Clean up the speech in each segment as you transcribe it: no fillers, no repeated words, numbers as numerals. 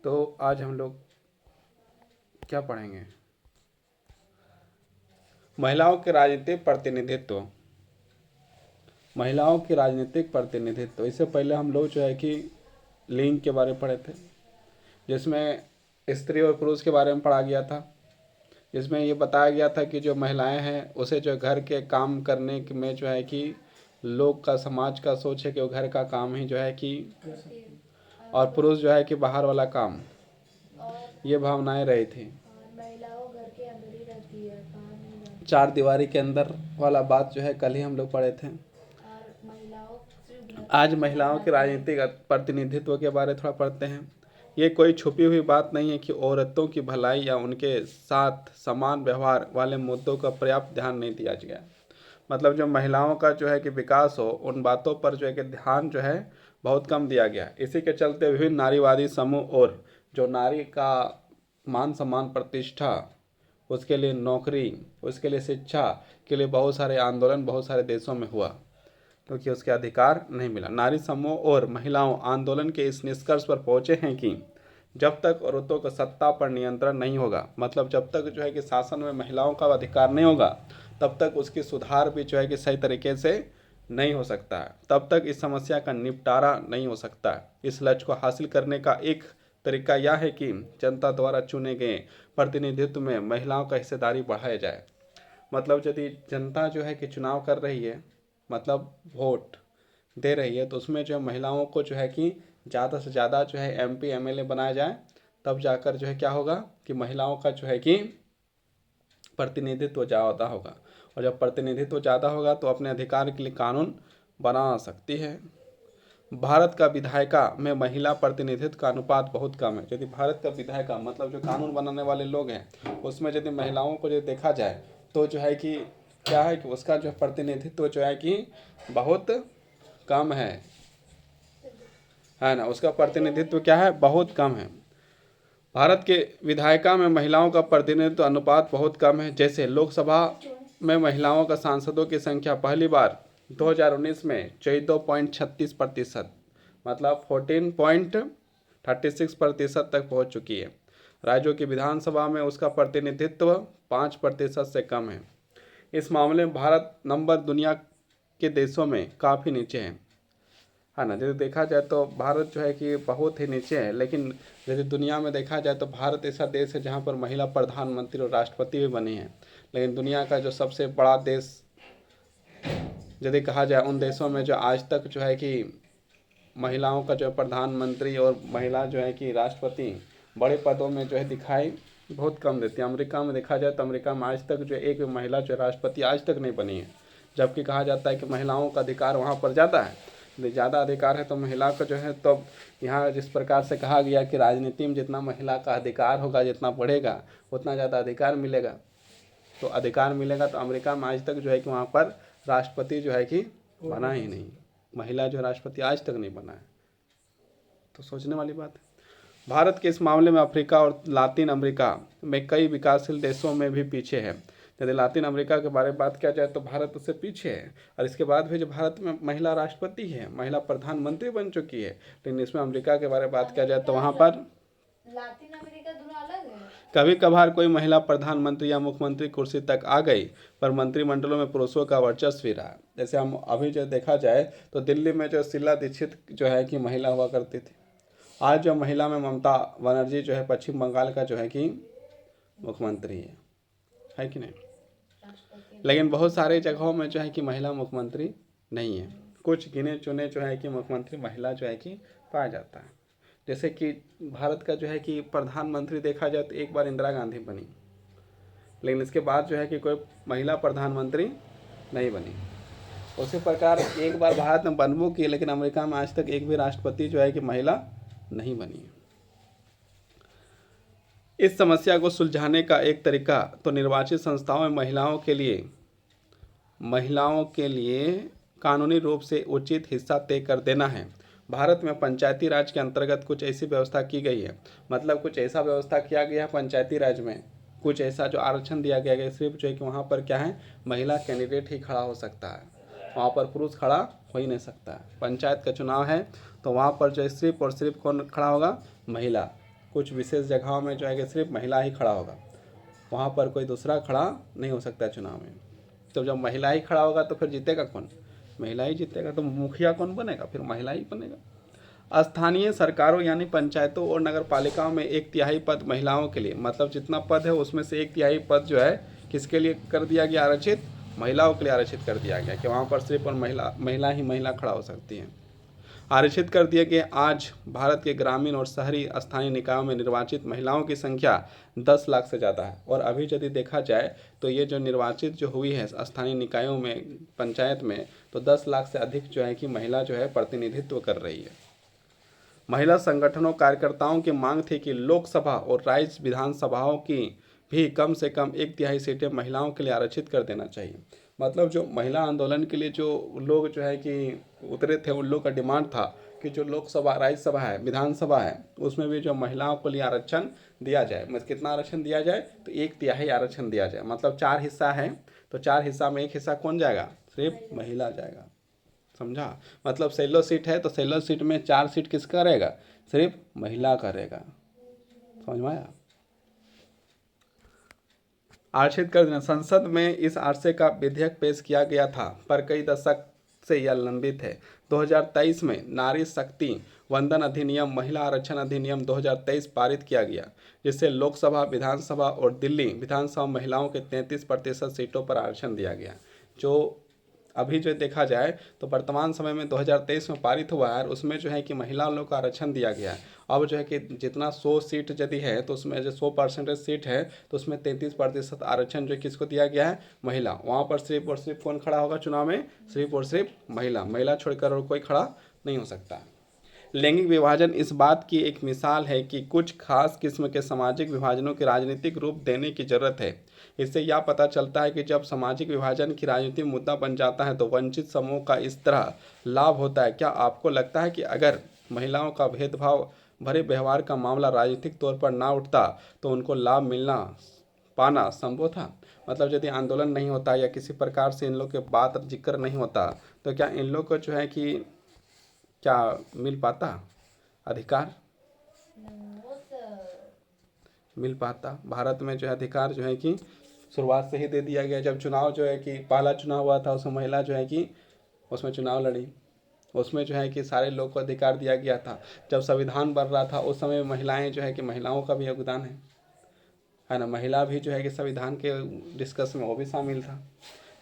तो आज हम लोग क्या पढ़ेंगे? महिलाओं के राजनीतिक प्रतिनिधित्व। महिलाओं के राजनीतिक प्रतिनिधित्व। इससे पहले हम लोग जो है कि लिंग के बारे में पढ़े थे, जिसमें स्त्री और पुरुष के बारे में पढ़ा गया था, जिसमें ये बताया गया था कि जो महिलाएं हैं उसे जो घर के काम करने में जो है कि लोग का, समाज का सोच है कि वो घर का काम ही जो है कि, और पुरुष जो है कि बाहर वाला काम, ये भावनाएं रही थी। महिलाओं घर के अंदर ही रहती है, बाहर नहीं जाती। चार दीवारी के अंदर वाला बात जो है कल ही हम लोग पढ़े थे। और महिलाओं सिर्फ घर आज में महिलाओं के रहती है। राजनीतिक प्रतिनिधित्व के बारे में थोड़ा पढ़ते हैं। ये कोई छुपी हुई बात नहीं है कि औरतों की भलाई या उनके साथ समान व्यवहार वाले मुद्दों का पर्याप्त ध्यान नहीं दिया गया। मतलब जो महिलाओं का जो है कि विकास हो, उन बातों पर जो है कि ध्यान जो है बहुत कम दिया गया। इसी के चलते विभिन्न नारीवादी समूह और जो नारी का मान सम्मान, प्रतिष्ठा, उसके लिए नौकरी, उसके लिए शिक्षा के लिए बहुत सारे आंदोलन बहुत सारे देशों में हुआ, क्योंकि उसके अधिकार नहीं मिला। नारी समूह और महिलाओं आंदोलन के इस निष्कर्ष पर पहुंचे हैं कि जब तक औरतों को सत्ता पर नियंत्रण नहीं होगा, मतलब जब तक जो है कि शासन में महिलाओं का अधिकार नहीं होगा, तब तक उसकी सुधार भी जो है कि सही तरीके से नहीं हो सकता है, तब तक इस समस्या का निपटारा नहीं हो सकता है। इस लक्ष्य को हासिल करने का एक तरीका यह है कि जनता द्वारा चुने गए प्रतिनिधित्व में महिलाओं का हिस्सेदारी बढ़ाया जाए। मतलब यदि जनता जो है कि चुनाव कर रही है, मतलब वोट दे रही है, तो उसमें जो है महिलाओं को जो है कि ज़्यादा से ज़्यादा जो है MP MLA बनाया जाए, तब जाकर जो है क्या होगा कि महिलाओं का जो है कि प्रतिनिधित्व ज़्यादा होगा। और जब प्रतिनिधित्व ज़्यादा होगा तो अपने अधिकार के लिए कानून बना सकती है। भारत का विधायिका में महिला प्रतिनिधित्व का अनुपात बहुत कम है। यदि भारत का विधायिका मतलब जो कानून बनाने वाले लोग हैं, उसमें यदि महिलाओं को जो देखा जाए तो जो है कि क्या है कि उसका जो प्रतिनिधित्व जो है कि बहुत कम है ना, उसका प्रतिनिधित्व क्या है, बहुत कम है। भारत के विधायिका में महिलाओं का प्रतिनिधित्व अनुपात बहुत कम है। जैसे लोकसभा में महिलाओं का सांसदों की संख्या पहली बार 2019 में 14.36%, मतलब 14.36% तक पहुंच चुकी है। राज्यों की विधानसभा में उसका प्रतिनिधित्व 5% से कम है। इस मामले में भारत नंबर दुनिया के देशों में काफ़ी नीचे है ना। यदि देखा जाए तो भारत जो है कि बहुत ही नीचे है, लेकिन यदि दुनिया में देखा जाए तो भारत ऐसा देश है जहाँ पर महिला प्रधानमंत्री और राष्ट्रपति भी बनी है। लेकिन दुनिया का जो सबसे बड़ा देश यदि कहा जाए, उन देशों में जो आज तक जो है कि महिलाओं का जो प्रधानमंत्री और महिला जो है कि राष्ट्रपति बड़े पदों में जो है दिखाई बहुत कम देती है। अमेरिका में देखा जाए तो अमेरिका में आज तक जो एक महिला जो राष्ट्रपति आज तक नहीं बनी है, जबकि कहा जाता है कि महिलाओं का अधिकार वहाँ पर ज़्यादा है। यदि ज़्यादा अधिकार है तो महिला का जो है, तो यहाँ जिस प्रकार से कहा गया कि राजनीति में जितना महिला का अधिकार होगा, जितना बढ़ेगा उतना ज़्यादा अधिकार मिलेगा। तो अधिकार मिलेगा तो अमेरिका में आज तक जो है कि वहाँ पर राष्ट्रपति जो है कि बना ही नहीं, महिला जो राष्ट्रपति आज तक नहीं बना है। तो सोचने वाली बात है। भारत के इस मामले में अफ्रीका और लातिन अमेरिका में कई विकासशील देशों में भी पीछे है। यदि लातिन अमेरिका के बारे में बात किया जाए तो भारत उससे पीछे है, और इसके बाद भी जो भारत में महिला राष्ट्रपति है, महिला प्रधानमंत्री बन चुकी है। लेकिन इसमें अमेरिका के बारे में बात किया जाए तो वहाँ पर लातिन अमेरिका दोनों अलग है। कभी कभार कोई महिला प्रधानमंत्री या मुख्यमंत्री कुर्सी तक आ गई, पर मंत्रिमंडलों में पुरुषों का वर्चस्व भी रहा। जैसे हम अभी जो देखा जाए तो दिल्ली में जो शीला दीक्षित जो है कि महिला हुआ करती थी। आज जो महिला में ममता बनर्जी जो है पश्चिम बंगाल का जो है कि मुख्यमंत्री है कि नहीं। लेकिन बहुत सारे जगहों में जो है कि महिला मुख्यमंत्री नहीं है। कुछ गिने चुने जो है कि मुख्यमंत्री महिला जो है कि पाया जाता है। जैसे कि भारत का जो है कि प्रधानमंत्री देखा जाए तो एक बार इंदिरा गांधी बनी, लेकिन इसके बाद जो है कि कोई महिला प्रधानमंत्री नहीं बनी। उसी प्रकार एक बार भारत में बनबू की, लेकिन अमेरिका में आज तक एक भी राष्ट्रपति जो है कि महिला नहीं बनी है। इस समस्या को सुलझाने का एक तरीका तो निर्वाचित संस्थाओं में महिलाओं के लिए कानूनी रूप से उचित हिस्सा तय कर देना है। भारत में पंचायती राज के अंतर्गत कुछ ऐसी व्यवस्था की गई है, मतलब कुछ ऐसा व्यवस्था किया गया है पंचायती राज में, कुछ ऐसा जो आरक्षण दिया गया है सिर्फ जो है कि वहाँ पर क्या है, महिला कैंडिडेट ही खड़ा हो सकता है, वहाँ पर पुरुष खड़ा हो ही नहीं सकता है। पंचायत का चुनाव है तो वहाँ पर जो सिर्फ और सिर्फ कौन खड़ा होगा, महिला। कुछ विशेष जगहों में जो है कि सिर्फ महिला ही खड़ा होगा, वहाँ पर कोई दूसरा खड़ा नहीं हो सकता चुनाव में। तो जब महिला ही खड़ा होगा तो फिर जीतेगा कौन? महिला ही जीतेगा। तो मुखिया कौन बनेगा? फिर महिला ही बनेगा। स्थानीय सरकारों यानी पंचायतों और नगर पालिकाओं में 1/3 पद महिलाओं के लिए, मतलब जितना पद है उसमें से 1/3 पद जो है किसके लिए कर दिया गया आरक्षित? महिलाओं के लिए आरक्षित कर दिया गया कि वहाँ पर सिर्फ और महिला खड़ा हो सकती है। आरक्षित कर दिए गए। आज भारत के ग्रामीण और शहरी स्थानीय निकायों में निर्वाचित महिलाओं की संख्या 10 लाख से ज़्यादा है। और अभी यदि देखा जाए तो ये जो निर्वाचित जो हुई है स्थानीय निकायों में, पंचायत में, तो 10 लाख से अधिक जो है कि महिला जो है प्रतिनिधित्व कर रही है। महिला संगठनों कार्यकर्ताओं की मांग थी कि लोकसभा और राज्य विधानसभाओं की भी कम से कम 1/3 सीटें महिलाओं के लिए आरक्षित कर देना चाहिए। मतलब जो महिला आंदोलन के लिए जो लोग जो है कि उतरे थे, उन लोग का डिमांड था कि जो लोकसभा, राज्यसभा है, विधानसभा है, उसमें भी जो महिलाओं को लिए आरक्षण दिया जाए। मतलब कितना आरक्षण दिया जाए? तो 1/3 आरक्षण दिया जाए। मतलब 4 हिस्सा है, तो 4 हिस्सा में 1 हिस्सा कौन जाएगा? सिर्फ महिला जाएगा। समझा? मतलब 16 सीट है तो 16 सीट में 4 सीट किसका रहेगा? सिर्फ महिला का रहेगा। समझ में आया? आरक्षित कर देना। संसद में इस आशय का विधेयक पेश किया गया था पर कई दशक से यह लंबित है। 2023 में नारी शक्ति वंदन अधिनियम, महिला आरक्षण अधिनियम 2023 पारित किया गया, जिससे लोकसभा, विधानसभा और दिल्ली विधानसभा महिलाओं के 33% सीटों पर आरक्षण दिया गया। जो अभी जो देखा जाए तो वर्तमान समय में 2023 में पारित हुआ है, उसमें जो है कि महिला लोग को आरक्षण दिया गया है। अब जो है कि जितना 100 सीट यदि है तो उसमें जो 100% सीट है तो उसमें 33% आरक्षण जो किसको दिया गया है? महिला। वहाँ पर सिर्फ और सिर्फ कौन खड़ा होगा चुनाव में? सिर्फ और सिर्फ महिला। महिला छोड़कर और कोई खड़ा नहीं हो सकता। लैंगिक विभाजन इस बात की एक मिसाल है कि कुछ खास किस्म के सामाजिक विभाजनों के राजनीतिक रूप देने की जरूरत है। इससे यह पता चलता है कि जब सामाजिक विभाजन की राजनीतिक मुद्दा बन जाता है तो वंचित समूह का इस तरह लाभ होता है। क्या आपको लगता है कि अगर महिलाओं का भेदभाव भरे व्यवहार का मामला राजनीतिक तौर पर ना उठता तो उनको लाभ पाना संभव था? मतलब यदि आंदोलन नहीं होता या किसी प्रकार से इन लोग के बात जिक्र नहीं होता तो क्या इन लोग को जो है कि क्या मिल पाता अधिकार? मिल पाता? भारत में जो है अधिकार जो है कि शुरुआत से ही दे दिया गया। जब चुनाव जो है कि पहला चुनाव हुआ था उसमें महिला जो है कि उसमें चुनाव लड़ी, उसमें जो है कि सारे लोग को अधिकार दिया गया था। जब संविधान बन रहा था उस समय महिलाएं जो है कि महिलाओं का भी योगदान है ना? महिला भी जो है कि संविधान के डिस्कस में वो भी शामिल था।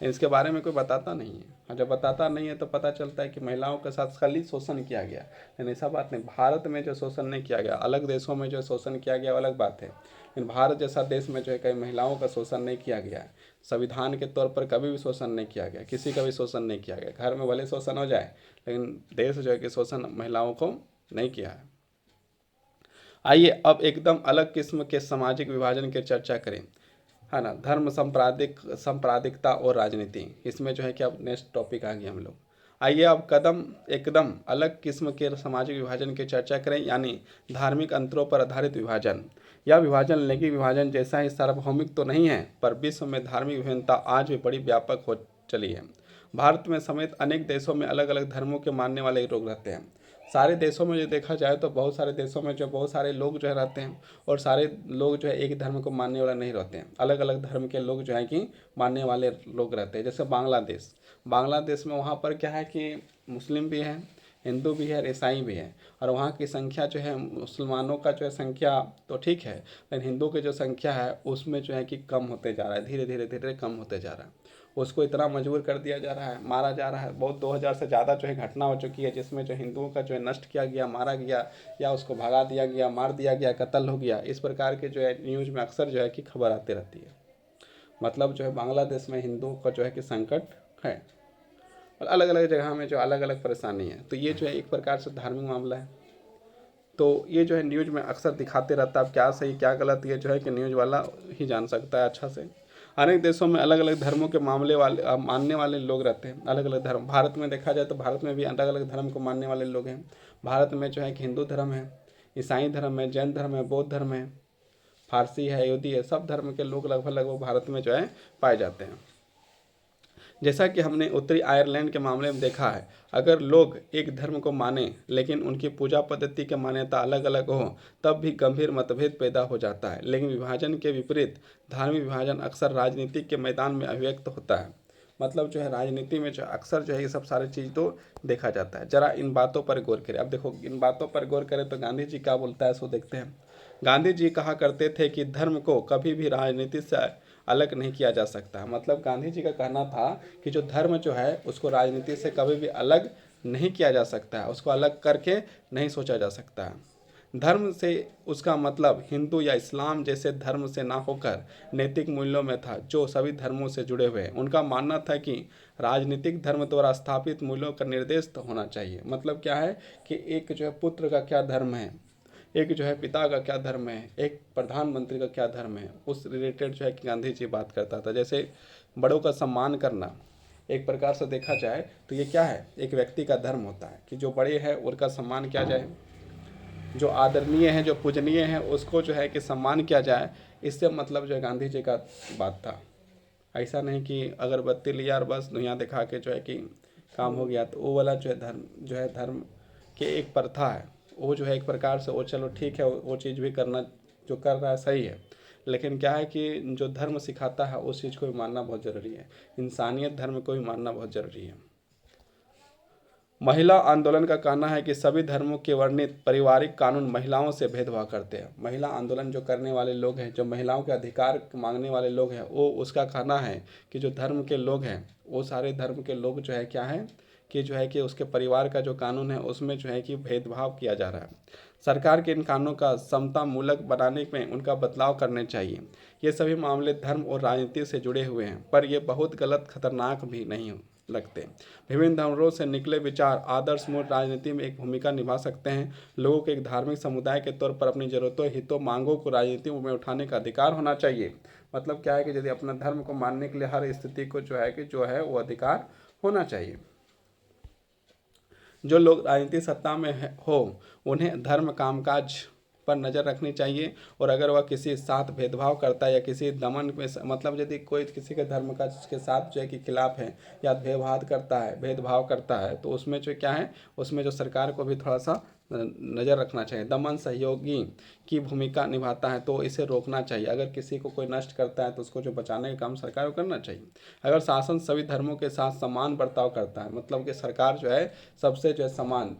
इसके बारे में कोई बताता नहीं है, और जब बताता नहीं है तो पता चलता है कि महिलाओं के साथ खाली शोषण किया गया। लेकिन ऐसा बात नहीं, भारत में जो शोषण नहीं किया गया, अलग देशों में जो शोषण किया गया अलग बात है, लेकिन भारत जैसा देश में जो है कई महिलाओं का शोषण नहीं किया गया है। संविधान के तौर पर कभी भी शोषण नहीं किया गया, किसी का भी शोषण नहीं किया गया। घर में भले शोषण हो जाए लेकिन देश जो है कि शोषण महिलाओं को नहीं किया है। आइए अब एकदम अलग किस्म के सामाजिक विभाजन की चर्चा करें, है ना? धर्म, सांप्रदायिकता और राजनीति। इसमें जो है कि अब नेक्स्ट टॉपिक आ गया हम लोग। आइए अब एकदम अलग किस्म के सामाजिक विभाजन की चर्चा करें, यानी धार्मिक अंतरों पर आधारित विभाजन। यह विभाजन लैंगिक विभाजन जैसा ही सार्वभौमिक तो नहीं है, पर विश्व में धार्मिक विभिन्नता आज भी बड़ी व्यापक हो चली है। भारत में समेत अनेक देशों में अलग अलग धर्मों के मानने वाले लोग रहते हैं। सारे देशों में जो देखा जाए तो बहुत सारे देशों में जो बहुत सारे लोग जो है रहते हैं, और सारे लोग जो है एक ही धर्म को मानने वाला नहीं रहते हैं। अलग अलग धर्म के लोग जो है कि मानने वाले लोग रहते हैं। जैसे बांग्लादेश में वहाँ पर क्या है कि मुस्लिम भी हैं, हिंदू भी है और ईसाई भी है। और वहाँ की संख्या जो है, मुसलमानों का जो है संख्या तो ठीक है, लेकिन हिंदू की जो संख्या है उसमें जो है कि कम होते जा रहा है, धीरे धीरे कम होते जा रहा है। उसको इतना मजबूर कर दिया जा रहा है, मारा जा रहा है। बहुत 2000 से ज़्यादा जो है घटना हो चुकी है जिसमें जो हिंदुओं का जो है नष्ट किया गया, मारा गया, या उसको भगा दिया गया, मार दिया गया, कत्ल हो गया। इस प्रकार के जो है न्यूज़ में अक्सर जो है कि खबर आती रहती है। मतलब जो है बांग्लादेश में हिंदुओं का जो है कि संकट है, और अलग अलग जगह में जो अलग अलग परेशानी है। तो ये जो है एक प्रकार से धार्मिक मामला है। तो ये जो है न्यूज़ में अक्सर दिखाते रहता है। अब क्या सही क्या गलत ये जो है कि न्यूज़ वाला ही जान सकता है अच्छा से। अनेक देशों में अलग अलग धर्मों के मानने वाले लोग रहते हैं, अलग अलग धर्म। भारत में देखा जाए तो भारत में भी अलग अलग धर्म को मानने वाले लोग हैं। भारत में जो है कि हिंदू धर्म है, ईसाई धर्म है, जैन धर्म है, बौद्ध धर्म है, फारसी है, यहूदी है, सब धर्म के लोग लगभग भारत में जो है पाए जाते हैं। जैसा कि हमने उत्तरी आयरलैंड के मामले में देखा है, अगर लोग एक धर्म को माने लेकिन उनकी पूजा पद्धति की मान्यता अलग अलग हो तब भी गंभीर मतभेद पैदा हो जाता है। लेकिन विभाजन के विपरीत धार्मिक विभाजन अक्सर राजनीति के मैदान में अभिव्यक्त होता है। मतलब जो है राजनीति में जो अक्सर जो है ये सब सारी चीज़ तो देखा जाता है। जरा इन बातों पर गौर करें। अब देखो इन बातों पर गौर करें तो गांधी जी क्या बोलता है सो देखते हैं। गांधी जी कहा करते थे कि धर्म को कभी भी राजनीति से अलग नहीं किया जा सकता। मतलब गांधी जी का कहना था कि जो धर्म जो है उसको राजनीति से कभी भी अलग नहीं किया जा सकता है, उसको अलग करके नहीं सोचा जा सकता है। धर्म से उसका मतलब हिंदू या इस्लाम जैसे धर्म से ना होकर नैतिक मूल्यों में था जो सभी धर्मों से जुड़े हुए हैं। उनका मानना था कि राजनीतिक धर्म द्वारा स्थापित मूल्यों का निर्देश तो होना चाहिए। मतलब क्या है कि एक जो है पुत्र का क्या धर्म है, एक जो है पिता का क्या धर्म है, एक प्रधानमंत्री का क्या धर्म है, उस रिलेटेड जो है कि गांधी जी बात करता था। जैसे बड़ों का सम्मान करना, एक प्रकार से देखा जाए तो ये क्या है, एक व्यक्ति का धर्म होता है कि जो बड़े हैं उनका सम्मान किया जाए, जो आदरणीय है, जो पूजनीय है, उसको जो है कि सम्मान किया जाए। इससे मतलब जो है गांधी जी का बात था। ऐसा नहीं कि अगरबत्ती लिया और बस दुनिया दिखा के जो है कि काम हो गया, तो वो वाला जो है धर्म के एक प्रथा है, वो जो है एक प्रकार से वो चलो ठीक है, वो चीज़ भी करना जो कर रहा है सही है। लेकिन क्या है कि जो धर्म सिखाता है उस चीज़ को भी मानना बहुत ज़रूरी है। इंसानियत धर्म को भी मानना बहुत ज़रूरी है। महिला आंदोलन का कहना है कि सभी धर्मों के वर्णित पारिवारिक कानून महिलाओं से भेदभाव करते हैं। महिला आंदोलन जो करने वाले लोग हैं, जो महिलाओं के अधिकार मांगने वाले लोग हैं, वो उसका कहना है कि जो धर्म के लोग हैं वो सारे धर्म के लोग जो है क्या है कि जो है कि उसके परिवार का जो कानून है उसमें जो है कि भेदभाव किया जा रहा है। सरकार के इन कानूनों का समता मूलक बनाने में उनका बदलाव करने चाहिए। ये सभी मामले धर्म और राजनीति से जुड़े हुए हैं, पर ये बहुत गलत खतरनाक भी नहीं लगते। विभिन्न धर्मों से निकले विचार आदर्श मूल राजनीति में एक भूमिका निभा सकते हैं। लोगों को एक धार्मिक समुदाय के तौर पर अपनी जरूरतों, हितों, मांगों को राजनीति में उठाने का अधिकार होना चाहिए। मतलब क्या है कि यदि अपना धर्म को मानने के लिए हर स्थिति को जो है वो अधिकार होना चाहिए। जो लोग राजनीतिक सत्ता में हो उन्हें धर्म कामकाज पर नज़र रखनी चाहिए, और अगर वह किसी साथ भेदभाव करता है या किसी दमन में मतलब यदि कोई किसी के धर्म का के साथ जो है कि खिलाफ है या भेदभाव करता है तो उसमें जो क्या है, उसमें जो सरकार को भी थोड़ा सा नज़र रखना चाहिए। दमन सहयोगी की भूमिका निभाता है तो इसे रोकना चाहिए। अगर किसी को कोई नष्ट करता है तो उसको जो बचाने का काम सरकार को करना चाहिए। अगर शासन सभी धर्मों के साथ समान बर्ताव करता है, मतलब कि सरकार जो है सबसे जो है समान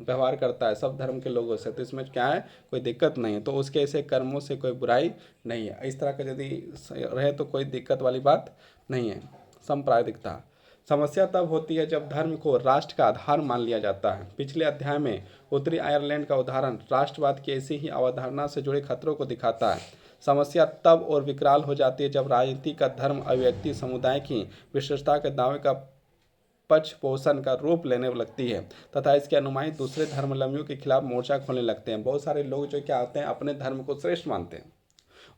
व्यवहार करता है सब धर्म के लोगों से, तो इसमें क्या है कोई दिक्कत नहीं है, तो उसके ऐसे कर्मों से कोई बुराई नहीं है। इस तरह का यदि रहे तो कोई दिक्कत वाली बात नहीं है। सांप्रदायिकता समस्या तब होती है जब धर्म को राष्ट्र का आधार मान लिया जाता है। पिछले अध्याय में उत्तरी आयरलैंड का उदाहरण राष्ट्रवाद की ऐसी ही अवधारणा से जुड़े खतरों को दिखाता है। समस्या तब और विकराल हो जाती है जब राजनीति का धर्म अभिव्यक्ति समुदाय की विशेषता के दावे का पक्ष पोषण का रूप लेने लगती है तथा इसके अनुयायी दूसरे धर्मावलंबियों के खिलाफ मोर्चा खोलने लगते हैं। बहुत सारे लोग जो क्या होते हैं अपने धर्म को श्रेष्ठ मानते हैं,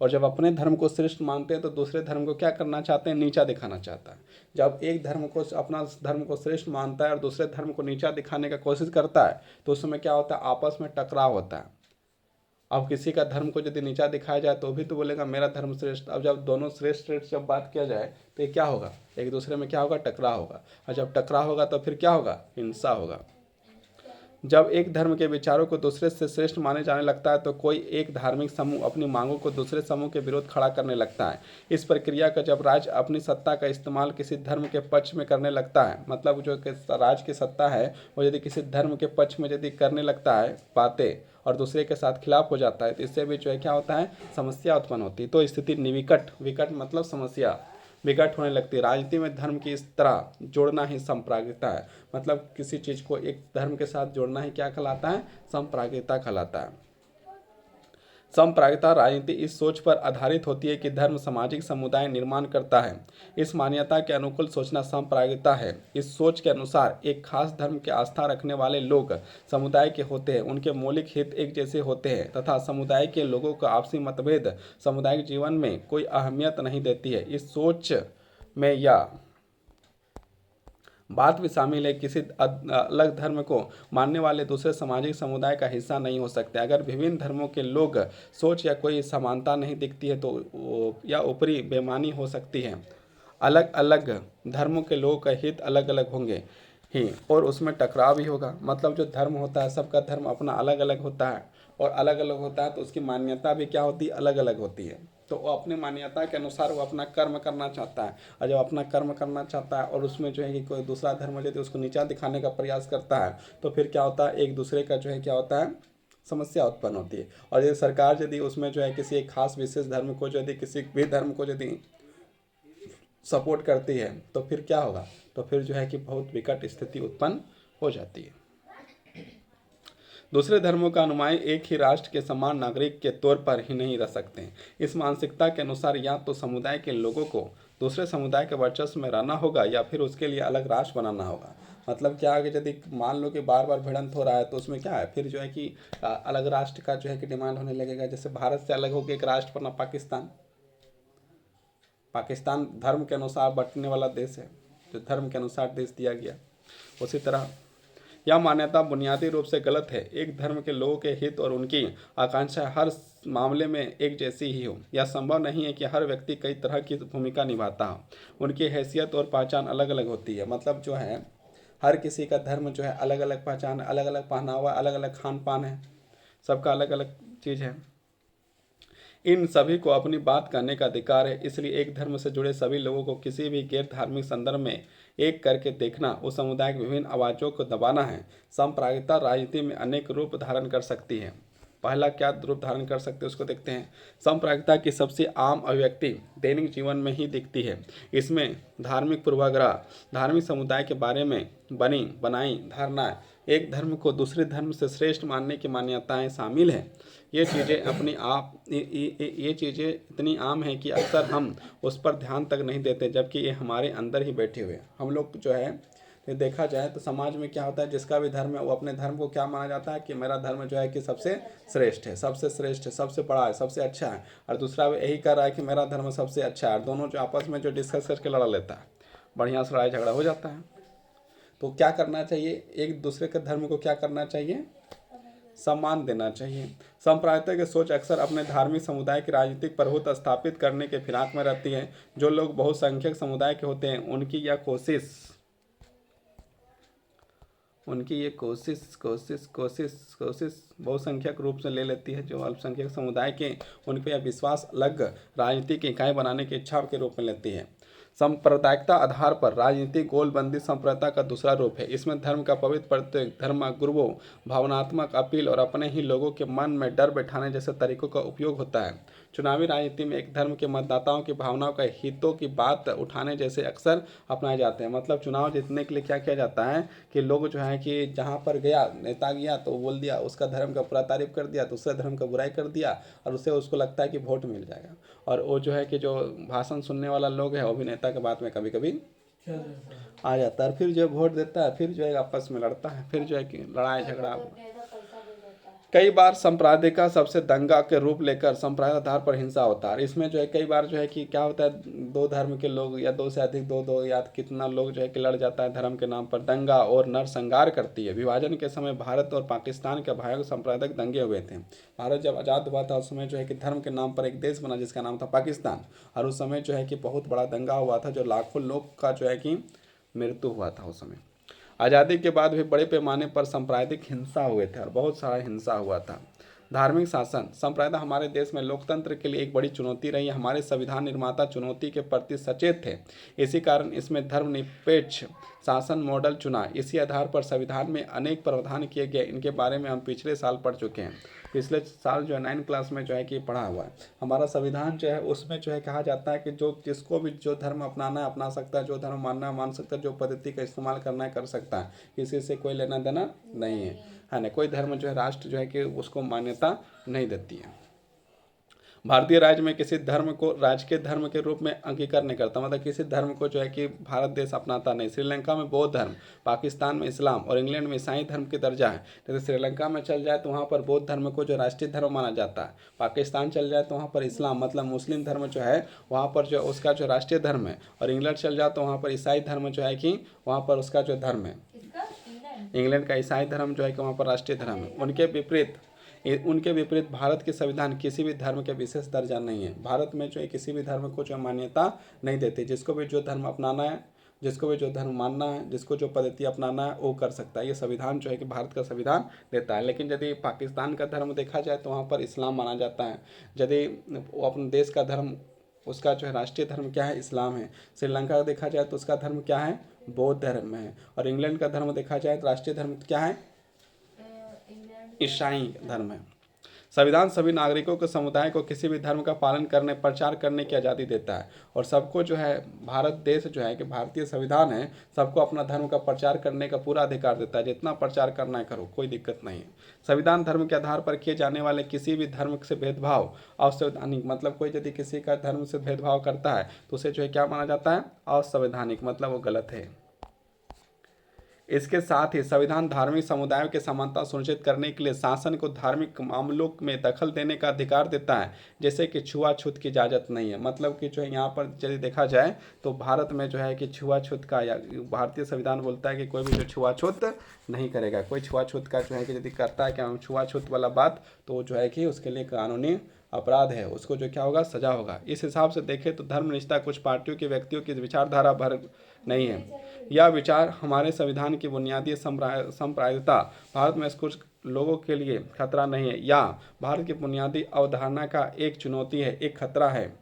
और जब अपने धर्म को श्रेष्ठ मानते हैं तो दूसरे धर्म को क्या करना चाहते हैं, नीचा दिखाना चाहता है। जब एक धर्म को अपना धर्म को श्रेष्ठ मानता है और दूसरे धर्म को नीचा दिखाने का कोशिश करता है तो उस समय क्या होता है, आपस में टकराव होता है। अब किसी का धर्म को यदि नीचा दिखाया जाए तो भी तो बोलेगा मेरा धर्म श्रेष्ठ। अब जब दोनों श्रेष्ठ श्रेष्ठ जब बात किया जाए तो ये क्या होगा, एक दूसरे में क्या होगा, टकराव होगा। और जब टकराव होगा तो फिर क्या होगा, हिंसा होगा। जब एक धर्म के विचारों को दूसरे से श्रेष्ठ माने जाने लगता है तो कोई एक धार्मिक समूह अपनी मांगों को दूसरे समूह के विरोध खड़ा करने लगता है। इस प्रक्रिया का जब राज्य अपनी सत्ता का इस्तेमाल किसी धर्म के पक्ष में करने लगता है, मतलब जो राज्य की सत्ता है वो यदि किसी धर्म के पक्ष में यदि करने लगता है बातें और दूसरे के साथ खिलाफ हो जाता है तो इससे भी जो है क्या होता है, समस्या उत्पन्न होती है। तो स्थिति विकट मतलब समस्या विकट होने लगती है। राजनीति में धर्म की इस तरह जोड़ना ही संप्राज्ञता है। मतलब किसी चीज़ को एक धर्म के साथ जोड़ना ही क्या कहलाता है, संप्राज्ञता कहलाता है। संप्राज्ञता राजनीति इस सोच पर आधारित होती है कि धर्म सामाजिक समुदाय निर्माण करता है। इस मान्यता के अनुकूल सोचना संप्राज्ञता है। इस सोच के अनुसार एक खास धर्म की आस्था रखने वाले लोग समुदाय के होते हैं, उनके मौलिक हित एक जैसे होते हैं तथा समुदाय के लोगों का आपसी मतभेद सामुदायिक जीवन में कोई अहमियत नहीं देती है। इस सोच में यह बात भी शामिल है किसी अलग धर्म को मानने वाले दूसरे सामाजिक समुदाय का हिस्सा नहीं हो सकते। अगर विभिन्न धर्मों के लोग सोच या कोई समानता नहीं दिखती है तो या ऊपरी बेईमानी हो सकती है। अलग अलग धर्मों के लोगों का हित अलग अलग होंगे ही, और उसमें टकराव भी होगा। मतलब जो धर्म होता है, सबका धर्म अपना अलग अलग होता है, और अलग अलग होता है तो उसकी मान्यता भी क्या होती है, अलग अलग होती है। तो वो अपनी मान्यता के अनुसार वो अपना कर्म करना चाहता है, और जब अपना कर्म करना चाहता है और उसमें जो है कि कोई दूसरा धर्म यदि उसको नीचा दिखाने का प्रयास करता है, तो फिर क्या होता है, एक दूसरे का जो है क्या होता है, समस्या उत्पन्न होती है। और यदि सरकार यदि उसमें जो है किसी एक खास विशेष धर्म को, यदि किसी भी धर्म को यदि सपोर्ट करती है, तो फिर क्या होगा, तो फिर जो है कि बहुत विकट स्थिति उत्पन्न हो जाती है। दूसरे धर्मों का अनुयायी एक ही राष्ट्र के समान नागरिक के तौर पर ही नहीं रह सकते। इस मानसिकता के अनुसार या तो समुदाय के लोगों को दूसरे समुदाय के वर्चस्व में रहना होगा, या फिर उसके लिए अलग राष्ट्र बनाना होगा। मतलब क्या है कि यदि मान लो कि बार बार भिड़ंत हो रहा है, तो उसमें क्या है, फिर जो है कि अलग राष्ट्र का जो है कि डिमांड होने लगेगा। जैसे भारत से अलग होकर एक राष्ट्र बना पाकिस्तान। पाकिस्तान धर्म के अनुसार बंटने वाला देश है, जो धर्म के अनुसार देश दिया गया। उसी तरह यह मान्यता बुनियादी रूप से गलत है। एक धर्म के लोगों के हित और उनकी आकांक्षा हर मामले में एक जैसी ही हो। यह संभव नहीं है कि हर व्यक्ति कई तरह की भूमिका निभाता हो। उनकी हैसियत और पहचान अलग अलग होती है। मतलब जो है हर किसी का धर्म जो है अलग अलग पहचान, अलग अलग पहनावा, अलग अलग खान पान है, सबका अलग अलग चीज़ है। इन सभी को अपनी बात कहने का अधिकार है। इसलिए एक धर्म से जुड़े सभी लोगों को किसी भी गैर धार्मिक संदर्भ में एक करके देखना, उस समुदाय की विभिन्न आवाज़ों को दबाना है। सांप्रदायिकता राजनीति में अनेक रूप धारण कर सकती है। पहला क्या रूप धारण कर सकते हैं उसको देखते हैं। सांप्रदायिकता की सबसे आम अभिव्यक्ति दैनिक जीवन में ही दिखती है। इसमें धार्मिक पूर्वाग्रह, धार्मिक समुदाय के बारे में बनी बनाई धारणाएं, एक धर्म को दूसरे धर्म से श्रेष्ठ मानने की मान्यताएं शामिल हैं। ये चीज़ें अपनी आप ये चीज़ें इतनी आम हैं कि अक्सर हम उस पर ध्यान तक नहीं देते, जबकि ये हमारे अंदर ही बैठे हुए हैं। हम लोग जो है ये देखा जाए तो समाज में क्या होता है, जिसका भी धर्म है वो अपने धर्म को क्या माना जाता है कि मेरा धर्म जो है कि सबसे श्रेष्ठ है, सबसे श्रेष्ठ है, सबसे बड़ा है, सबसे अच्छा है। और दूसरा भी यही कर रहा है कि मेरा धर्म सबसे अच्छा है। और दोनों जो आपस में जो डिस्कस करके लड़ा लेता है, बढ़िया से लड़ाई झगड़ा हो जाता है। तो क्या करना चाहिए, एक दूसरे के धर्म को क्या करना चाहिए, सम्मान देना चाहिए। सांप्रदायिकता की सोच अक्सर अपने धार्मिक समुदाय की राजनीतिक प्रभुत्व स्थापित करने के फिराक में रहती है। जो लोग बहुसंख्यक समुदाय के होते हैं उनकी यह कोशिश बहुसंख्यक रूप से ले लेती है। जो अल्पसंख्यक समुदाय के, उन पर यह विश्वास अलग राजनीतिक इकाई बनाने की इच्छा के रूप में लेती है। सांप्रदायिकता आधार पर राजनीतिक गोलबंदी सांप्रदायिकता का दूसरा रूप है। इसमें धर्म का पवित्र प्रत्येक धर्म गुरुओं, भावनात्मक अपील और अपने ही लोगों के मन में डर बैठाने जैसे तरीकों का उपयोग होता है। चुनावी राजनीति में एक धर्म के मतदाताओं की भावनाओं का हितों की बात उठाने जैसे अक्सर अपनाए जाते हैं। मतलब चुनाव जीतने के लिए क्या किया जाता है कि लोग जो है कि जहाँ पर गया नेता गया तो बोल दिया, उसका धर्म का पूरा तारीफ कर दिया, दूसरे धर्म का बुराई कर दिया, और उससे उसको लगता है कि वोट मिल जाएगा। और वो जो है कि जो भाषण सुनने वाला लोग है वो भी नेता के बात में कभी कभी आ जाता है। फिर जो वोट देता है, फिर जो है आपस में लड़ता है, फिर जो है कि लड़ाई झगड़ा। कई बार सांप्रदायिक का सबसे दंगा के रूप लेकर सांप्रदायिक आधार पर हिंसा होता है। इसमें जो है कई बार जो है कि क्या होता है, दो धर्म के लोग या दो से अधिक दो या कितना लोग जो है कि लड़ जाता है धर्म के नाम पर। दंगा और नरसंहार करती है। विभाजन के समय भारत और पाकिस्तान के भयानक सांप्रदायिक दंगे हुए थे। भारत जब आज़ाद हुआ था उस समय जो है कि धर्म के नाम पर एक देश बना जिसका नाम था पाकिस्तान, और उस समय जो है कि बहुत बड़ा दंगा हुआ था, जो लाखों लोग का जो है कि मृत्यु हुआ था उस समय। आज़ादी के बाद भी बड़े पैमाने पर सांप्रदायिक हिंसा हुए थे और बहुत सारा हिंसा हुआ था। धार्मिक शासन सांप्रदाय हमारे देश में लोकतंत्र के लिए एक बड़ी चुनौती रही। हमारे संविधान निर्माता चुनौती के प्रति सचेत थे। इसी कारण इसमें धर्मनिरपेक्ष शासन मॉडल चुना। इसी आधार पर संविधान में अनेक प्रावधान किए गए। इनके बारे में हम पिछले साल पढ़ चुके हैं। पिछले साल जो है 9 क्लास में जो है कि पढ़ा हुआ है। हमारा संविधान जो है उसमें जो है कहा जाता है कि जो जिसको भी जो धर्म अपनाना है अपना सकता है, जो धर्म मानना है मान सकता है, जो पद्धति का इस्तेमाल करना है कर सकता है, किसी से कोई लेना देना नहीं है ना। कोई धर्म जो है राष्ट्र जो है कि उसको मान्यता नहीं देती है। भारतीय राज्य में किसी धर्म को राजकीय धर्म के रूप में अंगीकार नहीं करता। मतलब किसी धर्म को जो है कि भारत देश अपनाता नहीं। श्रीलंका में बौद्ध धर्म, पाकिस्तान में इस्लाम और इंग्लैंड में ईसाई धर्म की दर्जा है। जैसे श्रीलंका में चल जाए तो वहाँ पर बौद्ध धर्म को जो राष्ट्रीय धर्म माना जाता है। पाकिस्तान चल जाए तो वहाँ पर इस्लाम मतलब मुस्लिम धर्म जो है वहाँ पर जो उसका जो राष्ट्रीय धर्म है। और इंग्लैंड चल जाए तो वहाँ पर ईसाई धर्म जो है कि वहाँ पर उसका जो धर्म है, इंग्लैंड का ईसाई धर्म जो है कि वहाँ पर राष्ट्रीय धर्म है। उनके विपरीत उनके विपरीत भारत के संविधान किसी भी धर्म के विशेष दर्जा नहीं है। भारत में जो है किसी भी धर्म को जो मान्यता नहीं देती। जिसको भी जो धर्म अपनाना है, जिसको भी जो धर्म मानना है, जिसको जो पद्धति अपनाना है वो कर सकता है। ये संविधान जो है कि भारत का संविधान देता है। लेकिन यदि पाकिस्तान का धर्म देखा जाए तो वहाँ पर इस्लाम माना जाता है। यदि वो अपने देश का धर्म, उसका जो है राष्ट्रीय धर्म क्या है, इस्लाम है। श्रीलंका का देखा जाए तो उसका धर्म क्या है, बौद्ध धर्म है। और इंग्लैंड का धर्म देखा जाए तो राष्ट्रीय धर्म क्या है, ईसाई धर्म है। संविधान सभी नागरिकों के समुदाय को किसी भी धर्म का पालन करने, प्रचार करने की आज़ादी देता है। और सबको जो है भारत देश जो है कि भारतीय संविधान है, सबको अपना धर्म का प्रचार करने का पूरा अधिकार देता है। जितना प्रचार करना है करो, कोई दिक्कत नहीं है। संविधान धर्म के आधार पर किए जाने वाले किसी भी धर्म से भेदभाव असंवैधानिक, मतलब कोई यदि किसी का धर्म से भेदभाव करता है तो उसे जो है क्या माना जाता है, असंवैधानिक, मतलब वो गलत है। इसके साथ ही संविधान धार्मिक समुदायों की समानता सुनिश्चित करने के लिए शासन को धार्मिक मामलों में दखल देने का अधिकार देता है, जैसे कि छुआछूत की इजाज़त नहीं है। मतलब कि जो है यहाँ पर यदि देखा जाए तो भारत में जो है कि छुआछूत का, या भारतीय संविधान बोलता है कि कोई भी जो छुआछूत नहीं करेगा। कोई छुआछूत का जो है कि यदि करता है क्या छुआछूत वाला बात, तो जो है कि उसके लिए कानूनी अपराध है, उसको जो क्या होगा, सजा होगा। इस हिसाब से देखें तो धर्मनिष्ठा कुछ पार्टियों की, व्यक्तियों की विचारधारा भर नहीं है। यह विचार हमारे संविधान की बुनियादी सांप्रदायिकता, भारत में कुछ लोगों के लिए खतरा नहीं है, या भारत की बुनियादी अवधारणा का एक चुनौती है, एक खतरा है।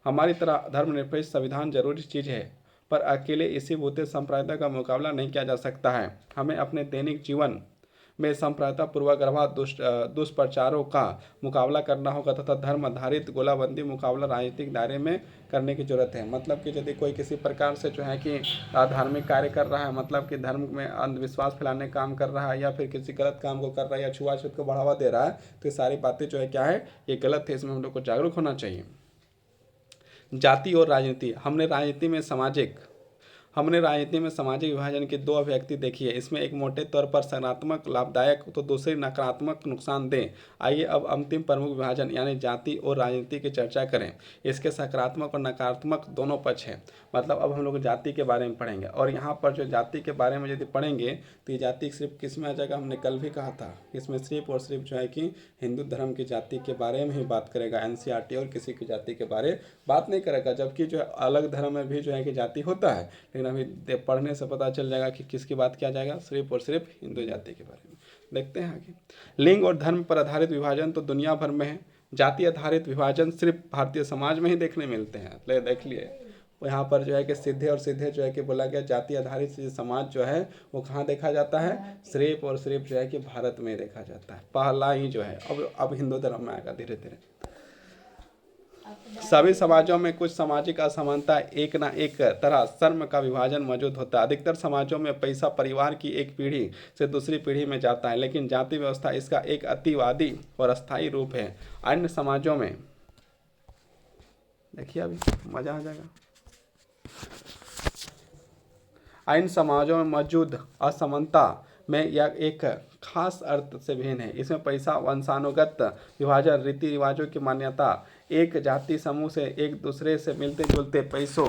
हमारी तरह धर्मनिरपेक्ष संविधान जरूरी चीज़ है, पर अकेले इसी भूते सांप्रदायिकता का मुकाबला नहीं किया जा सकता है। हमें अपने दैनिक जीवन में सांप्रदायिकता पूर्वाग्रह दुष्प्रचारों का मुकाबला करना होगा तथा धर्म आधारित गोलाबंदी मुकाबला राजनीतिक दायरे में करने की जरूरत है। मतलब कि यदि कोई किसी प्रकार से जो है कि धार्मिक कार्य कर रहा है, मतलब कि धर्म में अंधविश्वास फैलाने का काम कर रहा है, या फिर किसी गलत काम को कर रहा है, या छुआछूत को बढ़ावा दे रहा है, तो ये सारी बातें जो है क्या है, ये गलत है। इसमें हम लोग को जागरूक होना चाहिए। जाति और राजनीति, हमने राजनीति में सामाजिक विभाजन की दो अभिव्यक्ति देखी है। इसमें एक मोटे तौर पर सकारात्मक लाभदायक तो दूसरी नकारात्मक नुकसानदेह। आइए अब अंतिम प्रमुख विभाजन यानी जाति और राजनीति की चर्चा करें। इसके सकारात्मक और नकारात्मक दोनों पक्ष हैं। मतलब अब हम लोग जाति के बारे में पढ़ेंगे, और यहाँ पर जो जाति के बारे में यदि पढ़ेंगे तो ये जाति सिर्फ किस में आ जाएगा, हमने कल भी कहा था, इसमें सिर्फ और सिर्फ जो है कि हिंदू धर्म की जाति के बारे में ही बात करेगा। एनसीईआरटी और किसी की जाति के बारे बात नहीं करेगा। जबकि जो है अलग धर्म में भी जो है कि जाति होता है, लेकिन अभी पढ़ने से पता चल जाएगा कि किसकी बात किया जाएगा, सिर्फ और सिर्फ हिंदू जाति के बारे में। देखते हैं आगे। लिंग और धर्म पर आधारित विभाजन तो दुनिया भर में है, जाति आधारित विभाजन सिर्फ भारतीय समाज में ही देखने मिलते हैं। देख लिए यहाँ पर जो है कि सीधे जो है कि बोला गया जाति आधारित समाज जो है वो कहाँ देखा जाता है, सिर्फ और सिर्फ जो है कि भारत में देखा जाता है। पहला ही जो है अब हिंदू धर्म में आएगा धीरे धीरे। सभी समाजों में कुछ सामाजिक असमानता, एक ना एक तरह श्रम का विभाजन मौजूद होता है। अधिकतर समाजों में पैसा परिवार की एक पीढ़ी से दूसरी पीढ़ी में जाता है, लेकिन जाति व्यवस्था इसका एक अतिवादी और अस्थायी रूप है। अन्य समाजों में देखिए, अभी मजा आ जाएगा। अन्य समाजों में मौजूद असमानता में यह एक खास अर्थ से भिन्न है। इसमें पैसा, वंशानुगत विभाजन, रीति रिवाजों की मान्यता, एक जाति समूह से एक दूसरे से मिलते जुलते पैसों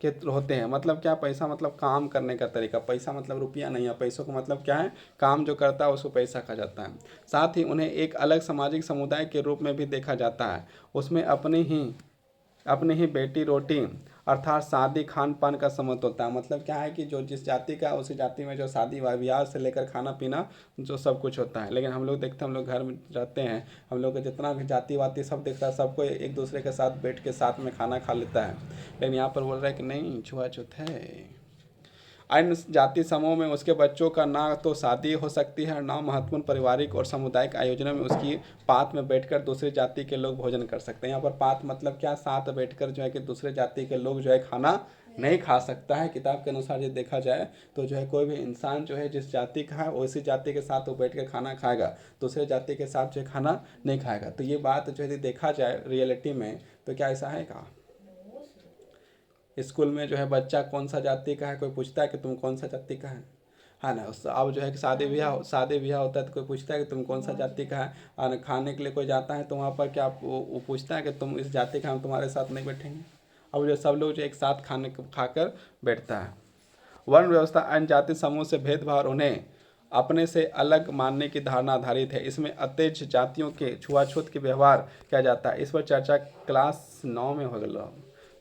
के होते हैं। मतलब क्या, पैसा मतलब काम करने का तरीका, पैसा मतलब रुपया नहीं है। पैसों का मतलब क्या है, काम जो करता है उसको पैसा कहा जाता है। साथ ही उन्हें एक अलग सामाजिक समुदाय के रूप में भी देखा जाता है। उसमें अपनी ही बेटी रोटी अर्थात शादी खान पान का सम्मत होता है। मतलब क्या है कि जो जिस जाति का, उसी जाति में जो शादी ब्याह से लेकर खाना पीना जो सब कुछ होता है। लेकिन हम लोग देखते हैं, हम लोग घर में रहते हैं, हम लोग को जितना भी जाति वाति सब दिखता है, सबको एक दूसरे के साथ बैठ के साथ में खाना खा लेता है। लेकिन यहाँ पर बोल रहा है कि नहीं, छुआछूत है। अन्य जाति समूह में उसके बच्चों का ना तो शादी हो सकती है, ना महत्वपूर्ण पारिवारिक और सामुदायिक आयोजनों में उसकी पात में बैठकर दूसरी जाति के लोग भोजन कर सकते हैं। यहाँ पर पात मतलब क्या, साथ बैठकर जो है कि दूसरे जाति के लोग जो है खाना नहीं खा सकता है। किताब के अनुसार ये देखा जाए तो जो है कोई भी इंसान जो है जिस जाति का है उसी जाति के साथ वो बैठ कर खाना खाएगा, दूसरे जाति के साथ जो है खाना नहीं खाएगा। तो ये बात जो है देखा जाए रियलिटी में तो क्या ऐसा है का, स्कूल में जो है बच्चा कौन सा जाति का है, कोई पूछता है कि तुम कौन सा जाति का है ना। अब जो है कि शादी ब्याह होता है तो कोई पूछता है कि तुम कौन सा जाति का है। और खाने के लिए कोई जाता है तो वहाँ पर क्या वो पूछता है कि तुम इस जाति का, हम तुम्हारे साथ नहीं बैठेंगे। अब जो सब लोग जो एक साथ खाने खाकर बैठता है। वर्ण व्यवस्था अन्य जाति समूह से भेदभाव उन्हें अपने से अलग मानने की धारणा आधारित है। इसमें अतेज जातियों के छुआछूत के व्यवहार किया जाता है। इस पर चर्चा क्लास 9 में हो गया,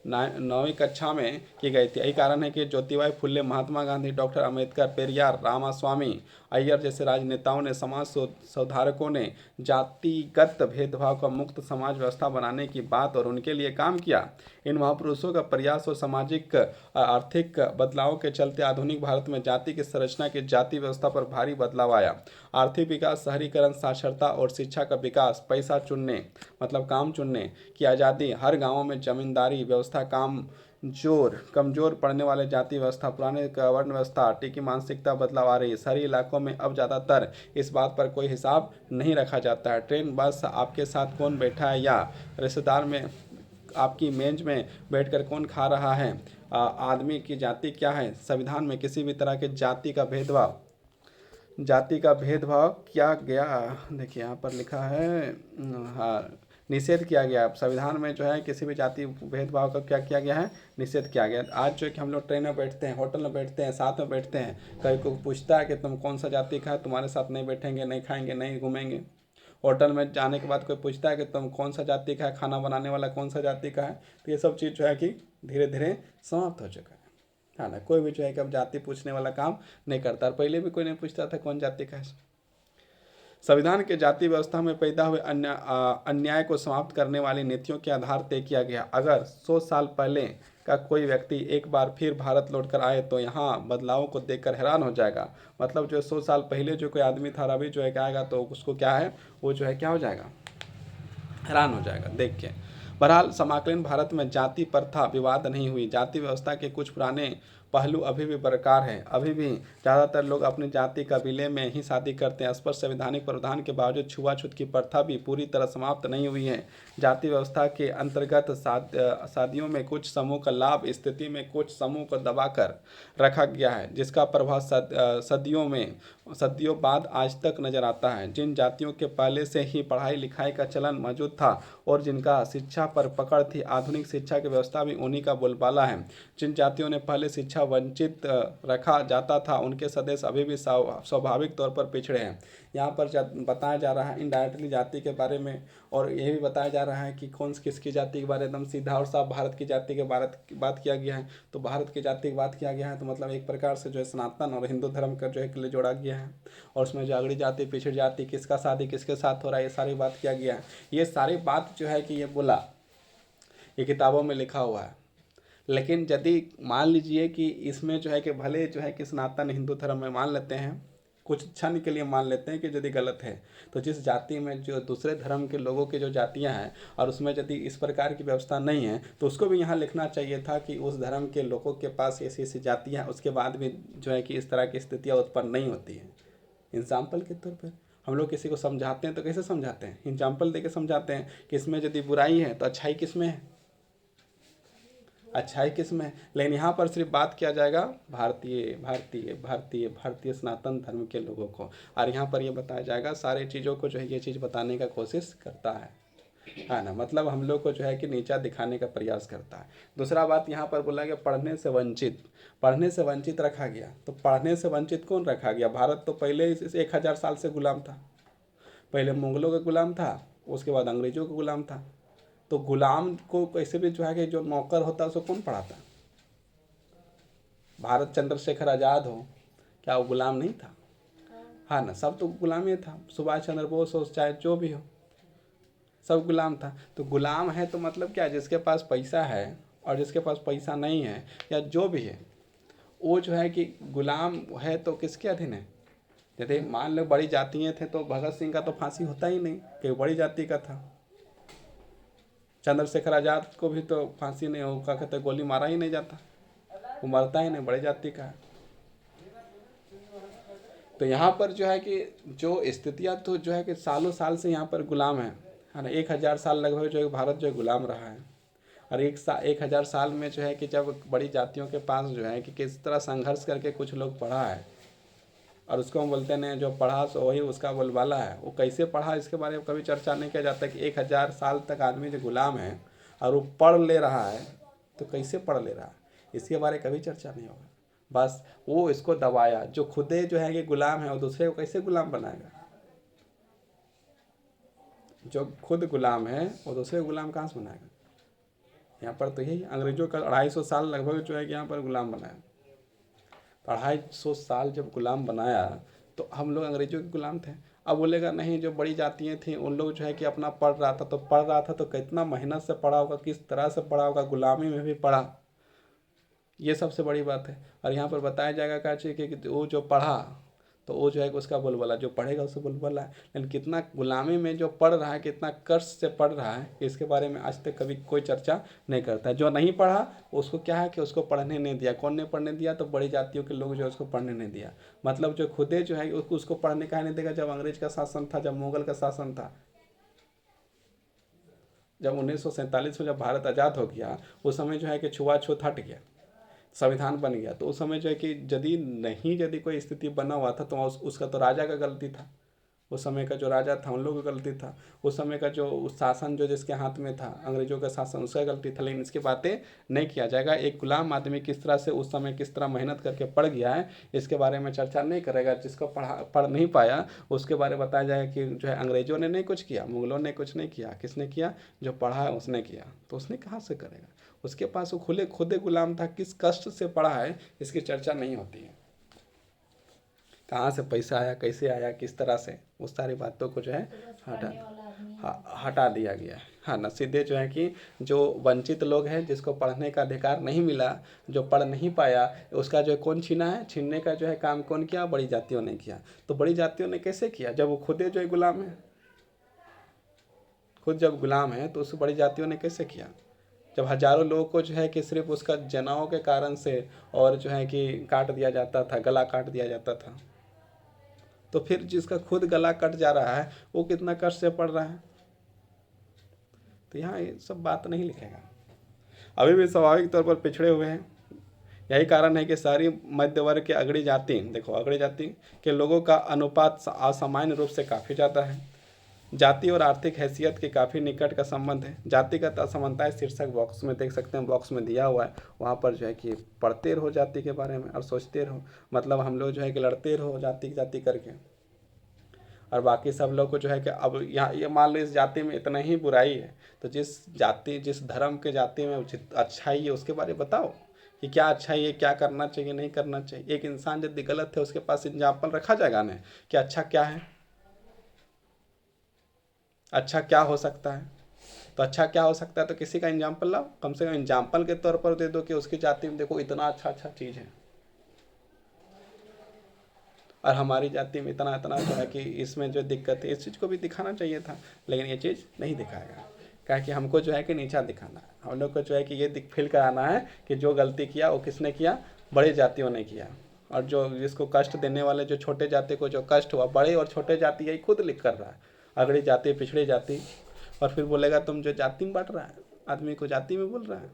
9वीं कक्षा में की गई थी। यही कारण है कि ज्योतिबाई फुले, महात्मा गांधी, डॉक्टर अम्बेडकर, पेरियार, रामास्वामी अय्यर जैसे राजनेताओं ने, समाज सुधारकों ने जातिगत भेदभाव का मुक्त समाज व्यवस्था बनाने की बात और उनके लिए काम किया। इन महापुरुषों का प्रयास और सामाजिक आर्थिक बदलावों के चलते आधुनिक भारत में जाति की संरचना की जाति व्यवस्था पर भारी बदलाव आया। आर्थिक विकास, शहरीकरण, साक्षरता और शिक्षा का विकास, पैसा चुनने मतलब काम चुनने की आज़ादी, हर गाँव में जमींदारी व्यवस्था, कमजोर पड़ने वाले जाति व्यवस्था, पुराने वर्ण व्यवस्था, टिकी मानसिकता बदलाव आ रही है। शहरी इलाकों में अब ज़्यादातर इस बात पर कोई हिसाब नहीं रखा जाता है। ट्रेन, बस, आपके साथ कौन बैठा है या रिश्तेदार में आपकी मेज में बैठकर कौन खा रहा है, आदमी की जाति क्या है। संविधान में किसी भी तरह के जाति का भेदभाव किया गया, देखिए यहाँ पर लिखा है, हाँ, निषेध किया गया। संविधान में जो है किसी भी जाति भेदभाव का क्या किया गया है, निषेध किया गया। आज जो है कि हम लोग ट्रेन में बैठते हैं, होटल में बैठते हैं, साथ में बैठते हैं, कभी को पूछता है कि तुम कौन सा जाति का है, तुम्हारे साथ नहीं बैठेंगे, नहीं खाएंगे, नहीं घूमेंगे। होटल में जाने के बाद कोई पूछता है कि तुम कौन सा जाति का है, खाना बनाने वाला कौन सा जाति का है। तो ये सब चीज़ जो है कि धीरे धीरे समाप्त हो चुका है ना। कोई भी जो है कि अब जाति पूछने वाला काम नहीं करता, और पहले भी कोई नहीं पूछता था कौन जाति का है। संविधान के जाति व्यवस्था में पैदा हुए अन्याय को समाप्त करने वाली नीतियों के आधार तय किया गया। अगर 100 साल पहले का कोई व्यक्ति एक बार फिर भारत लौटकर आए तो यहाँ बदलावों को देखकर हैरान हो जाएगा। मतलब जो 100 साल पहले जो कोई आदमी था, अभी जो है क्या आएगा तो उसको क्या है, वो जो है क्या हो जाएगा, हैरान हो जाएगा देख के। बहरहाल समकालीन भारत में जाति प्रथा विवाद नहीं हुई। जाति व्यवस्था के कुछ पुराने पहलू अभी भी बरकरार हैं। अभी भी ज़्यादातर लोग अपनी जाति कबीले में ही शादी करते हैं। स्पष्ट संवैधानिक प्रावधान के बावजूद छुआछूत की प्रथा भी पूरी तरह समाप्त नहीं हुई है। जाति व्यवस्था के अंतर्गत शादियों में कुछ समूह का लाभ, स्थिति में कुछ समूह को दबाकर रखा गया है, जिसका प्रभाव सदियों बाद आज तक नजर आता है। जिन जातियों के पहले से ही पढ़ाई लिखाई का चलन मौजूद था और जिनका शिक्षा पर पकड़ थी, आधुनिक शिक्षा की व्यवस्था भी उन्हीं का बोलबाला है। जिन जातियों ने पहले शिक्षा वंचित रखा जाता था, उनके सदस्य अभी भी स्वाभाविक तौर पर पिछड़े हैं। यहाँ पर बताया जा रहा है इनडायरेक्टली जाति के बारे में, और ये भी बताया जा रहा है कि कौन किसकी जाति के बारे में एकदम सीधा और साफ भारत की जाति के बात किया गया है। तो भारत की जाति की बात किया गया है तो मतलब एक प्रकार से जो है सनातन और हिंदू धर्म का जो है के लिए जोड़ा गया है। और उसमें जो अगड़ी जाति, पिछड़ी जाति, किसका शादी किसके साथ हो रहा है, ये सारी बात किया गया है। ये सारी बात जो है कि ये बोला, ये किताबों में लिखा हुआ है। लेकिन यदि मान लीजिए कि इसमें जो है कि भले जो है कि सनातन हिंदू धर्म में मान लेते हैं, कुछ क्षण के लिए मान लेते हैं कि यदि गलत है, तो जिस जाति में जो दूसरे धर्म के लोगों की जो जातियां हैं और उसमें यदि इस प्रकार की व्यवस्था नहीं है, तो उसको भी यहाँ लिखना चाहिए था कि उस धर्म के लोगों के पास ऐसी ऐसी जातियाँ, उसके बाद भी जो है कि इस तरह की स्थितियाँ उत्पन्न नहीं होती हैं। एग्जाम्पल के तौर पर हम लोग किसी को समझाते हैं तो कैसे समझाते हैं, एग्जाम्पल दे के समझाते हैं कि इसमें यदि बुराई है तो अच्छाई किस में है, अच्छाई किस में है। लेकिन यहाँ पर सिर्फ बात किया जाएगा भारतीय सनातन धर्म के लोगों को, और यहाँ पर ये बताया जाएगा सारे चीज़ों को जो है ये चीज़ बताने का कोशिश करता है ना। मतलब हम लोग को जो है कि नीचा दिखाने का प्रयास करता है। दूसरा बात यहाँ पर बोला गया पढ़ने से वंचित रखा गया। तो पढ़ने से वंचित कौन रखा गया? भारत तो पहले इस 1000 साल से गुलाम था। पहले मुगलों का गुलाम था, उसके बाद अंग्रेजों का गुलाम था। तो गुलाम को कैसे भी जो है कि जो नौकर होता है उसको कौन पढ़ाता? भारत चंद्रशेखर आज़ाद हो, क्या वो गुलाम नहीं था? हाँ ना, सब तो गुलाम ही था। सुभाष चंद्र बोस हो, चाहे जो भी हो, सब गुलाम था। तो गुलाम है तो मतलब क्या, जिसके पास पैसा है और जिसके पास पैसा नहीं है या जो भी है, वो जो है कि गुलाम है तो किसके अधीन है? यदि मान लो बड़ी जातियाँ थे तो भगत सिंह का तो फांसी होता ही नहीं कि बड़ी जाति का था। चंद्रशेखर आज़ाद को भी तो फांसी नहीं हो, क्या कहते, गोली मारा ही नहीं जाता, वो मरता ही नहीं, बड़ी जाति का है। तो यहाँ पर जो है कि जो स्थितियाँ तो जो है कि सालों साल से यहाँ पर गुलाम है ना। 1000 साल लगभग जो है भारत जो है गुलाम रहा है। और 1000 साल में जो है कि जब बड़ी जातियों के पास जो है कि किस तरह संघर्ष करके कुछ लोग पढ़ा है, और उसको हम बोलते हैं जो पढ़ा सो वही उसका बोलबाला है। वो कैसे पढ़ा इसके बारे में कभी चर्चा नहीं किया जाता कि 1000 साल तक आदमी जो गुलाम है और वो पढ़ ले रहा है, तो कैसे पढ़ ले रहा है, इसके बारे में कभी चर्चा नहीं होगा। बस वो इसको दबाया। जो खुदे जो है कि गुलाम है वो दूसरे को कैसे गुलाम बनाएगा? जो खुद गुलाम है वो दूसरे को गुलाम कहाँ से बनाएगा? यहाँ पर तो यही अंग्रेजों का 250 साल लगभग जो है कि यहाँ पर गुलाम बनाया। 250 साल जब गुलाम बनाया तो हम लोग अंग्रेजों के गुलाम थे। अब बोलेगा नहीं, जो बड़ी जातियाँ थीं उन लोग जो है कि अपना पढ़ रहा था, तो पढ़ रहा था तो कितना मेहनत से पढ़ा होगा, किस तरह से पढ़ा होगा, गुलामी में भी पढ़ा। ये सबसे बड़ी बात है। और यहाँ पर बताया जाएगा क्या चाहिए कि वो जो पढ़ा तो वो जो है कि उसका बुलबुला, जो पढ़ेगा उससे बुलबुला है। लेकिन कितना गुलामी में जो पढ़ रहा है, कितना कष्ट से पढ़ रहा है, इसके बारे में आज तक कभी कोई चर्चा नहीं करता है। जो नहीं पढ़ा उसको क्या है कि उसको पढ़ने नहीं दिया। कौन ने पढ़ने दिया? तो बड़ी जातियों के लोग जो है उसको पढ़ने नहीं दिया। मतलब जो खुदे जो है उसको पढ़ने का नहीं देगा। जब अंग्रेज का शासन था, जब मुगल का शासन था, जब 1947 में जब भारत आज़ाद हो गया, उस समय जो है कि छुआछूत हट गया, संविधान बन गया। तो उस समय जो है कि यदि कोई स्थिति बना हुआ था तो उसका तो राजा का गलती था। उस समय का जो राजा था उन लोगों का गलती था। उस समय का जो शासन जो जिसके हाथ में था, अंग्रेजों का शासन, उसका गलती था। लेकिन इसकी बातें नहीं किया जाएगा। एक गुलाम आदमी किस तरह से उस समय किस तरह मेहनत करके पढ़ गया है, इसके बारे में चर्चा नहीं करेगा। जिसको पढ़ नहीं पाया उसके बारे में बताया जाएगा कि जो है अंग्रेजों ने नहीं कुछ किया, मुगलों ने कुछ नहीं किया। किसने किया? जो पढ़ा है उसने किया। तो उसने कहाँ से करेगा? उसके पास वो खुदे गुलाम था। किस कष्ट से पढ़ा है इसकी चर्चा नहीं होती है। कहाँ से पैसा आया, कैसे आया, किस तरह से, उस सारी बातों को जो है तो बस हटा पढ़ने वाला आदमी है। हटा दिया गया है। हाँ ना, सीधे जो है कि जो वंचित लोग हैं, जिसको पढ़ने का अधिकार नहीं मिला, जो पढ़ नहीं पाया, उसका जो है कौन छीना है? छीनने का जो है काम कौन किया? बड़ी जातियों ने किया। तो बड़ी जातियों ने कैसे किया? जब वो खुदे जो है गुलाम है। खुद जब गुलाम है तो उस बड़ी जातियों ने कैसे किया? जब हजारों लोगों को जो है कि सिर्फ उसका जनाओं के कारण से और जो है कि काट दिया जाता था, गला काट दिया जाता था, तो फिर जिसका खुद गला कट जा रहा है वो कितना कष्ट से पड़ रहा है? तो यहाँ ये सब बात नहीं लिखेगा। अभी भी स्वाभाविक तौर पर पिछड़े हुए हैं। यही कारण है कि सारी मध्य वर्ग के अगड़ी जाति, देखो अगड़ी जाति के लोगों का अनुपात असामान्य रूप से काफ़ी ज़्यादा है। जाति और आर्थिक हैसियत के काफ़ी निकट का संबंध है। जातिगत असमानताएं शीर्षक बॉक्स में देख सकते हैं, बॉक्स में दिया हुआ है। वहाँ पर जो है कि पढ़ते रहो जाति के बारे में और सोचते रहो। मतलब हम लोग जो है कि लड़ते रहो जाति जाति करके, और बाकी सब लोग को जो है कि अब यहाँ ये मान लो इस जाति में इतना ही बुराई है, तो जिस धर्म के जाति में अच्छाई है उसके बारे में बताओ कि क्या अच्छाई है, क्या करना चाहिए, नहीं करना चाहिए। एक इंसान यदि गलत है उसके पास एग्जाम्पल रखा जाएगा ना कि अच्छा क्या है, अच्छा क्या हो सकता है। तो अच्छा क्या हो सकता है तो किसी का एग्जाम्पल लाओ, कम से कम एग्जाम्पल के तौर पर दे दो कि उसकी जाति में देखो इतना अच्छा अच्छा चीज़ है और हमारी जाति में इतना इतना जो है कि इसमें जो दिक्कत है, इस चीज़ को भी दिखाना चाहिए था। लेकिन ये चीज़ नहीं दिखाएगा, क्या कि हमको जो है कि नीचा दिखाना है। हम लोग को जो है कि ये फील कराना है कि जो गलती किया वो किसने किया? बड़े जातियों ने किया। और जो जिसको कष्ट देने वाले जो छोटे जाति को जो कष्ट हुआ, बड़े और छोटे जाति यही खुद लिख कर रहा है, अगड़ी जाति, पिछड़ी जाति। और फिर बोलेगा तुम जो जाति में बांट रहा है, आदमी को जाति में बोल रहा है।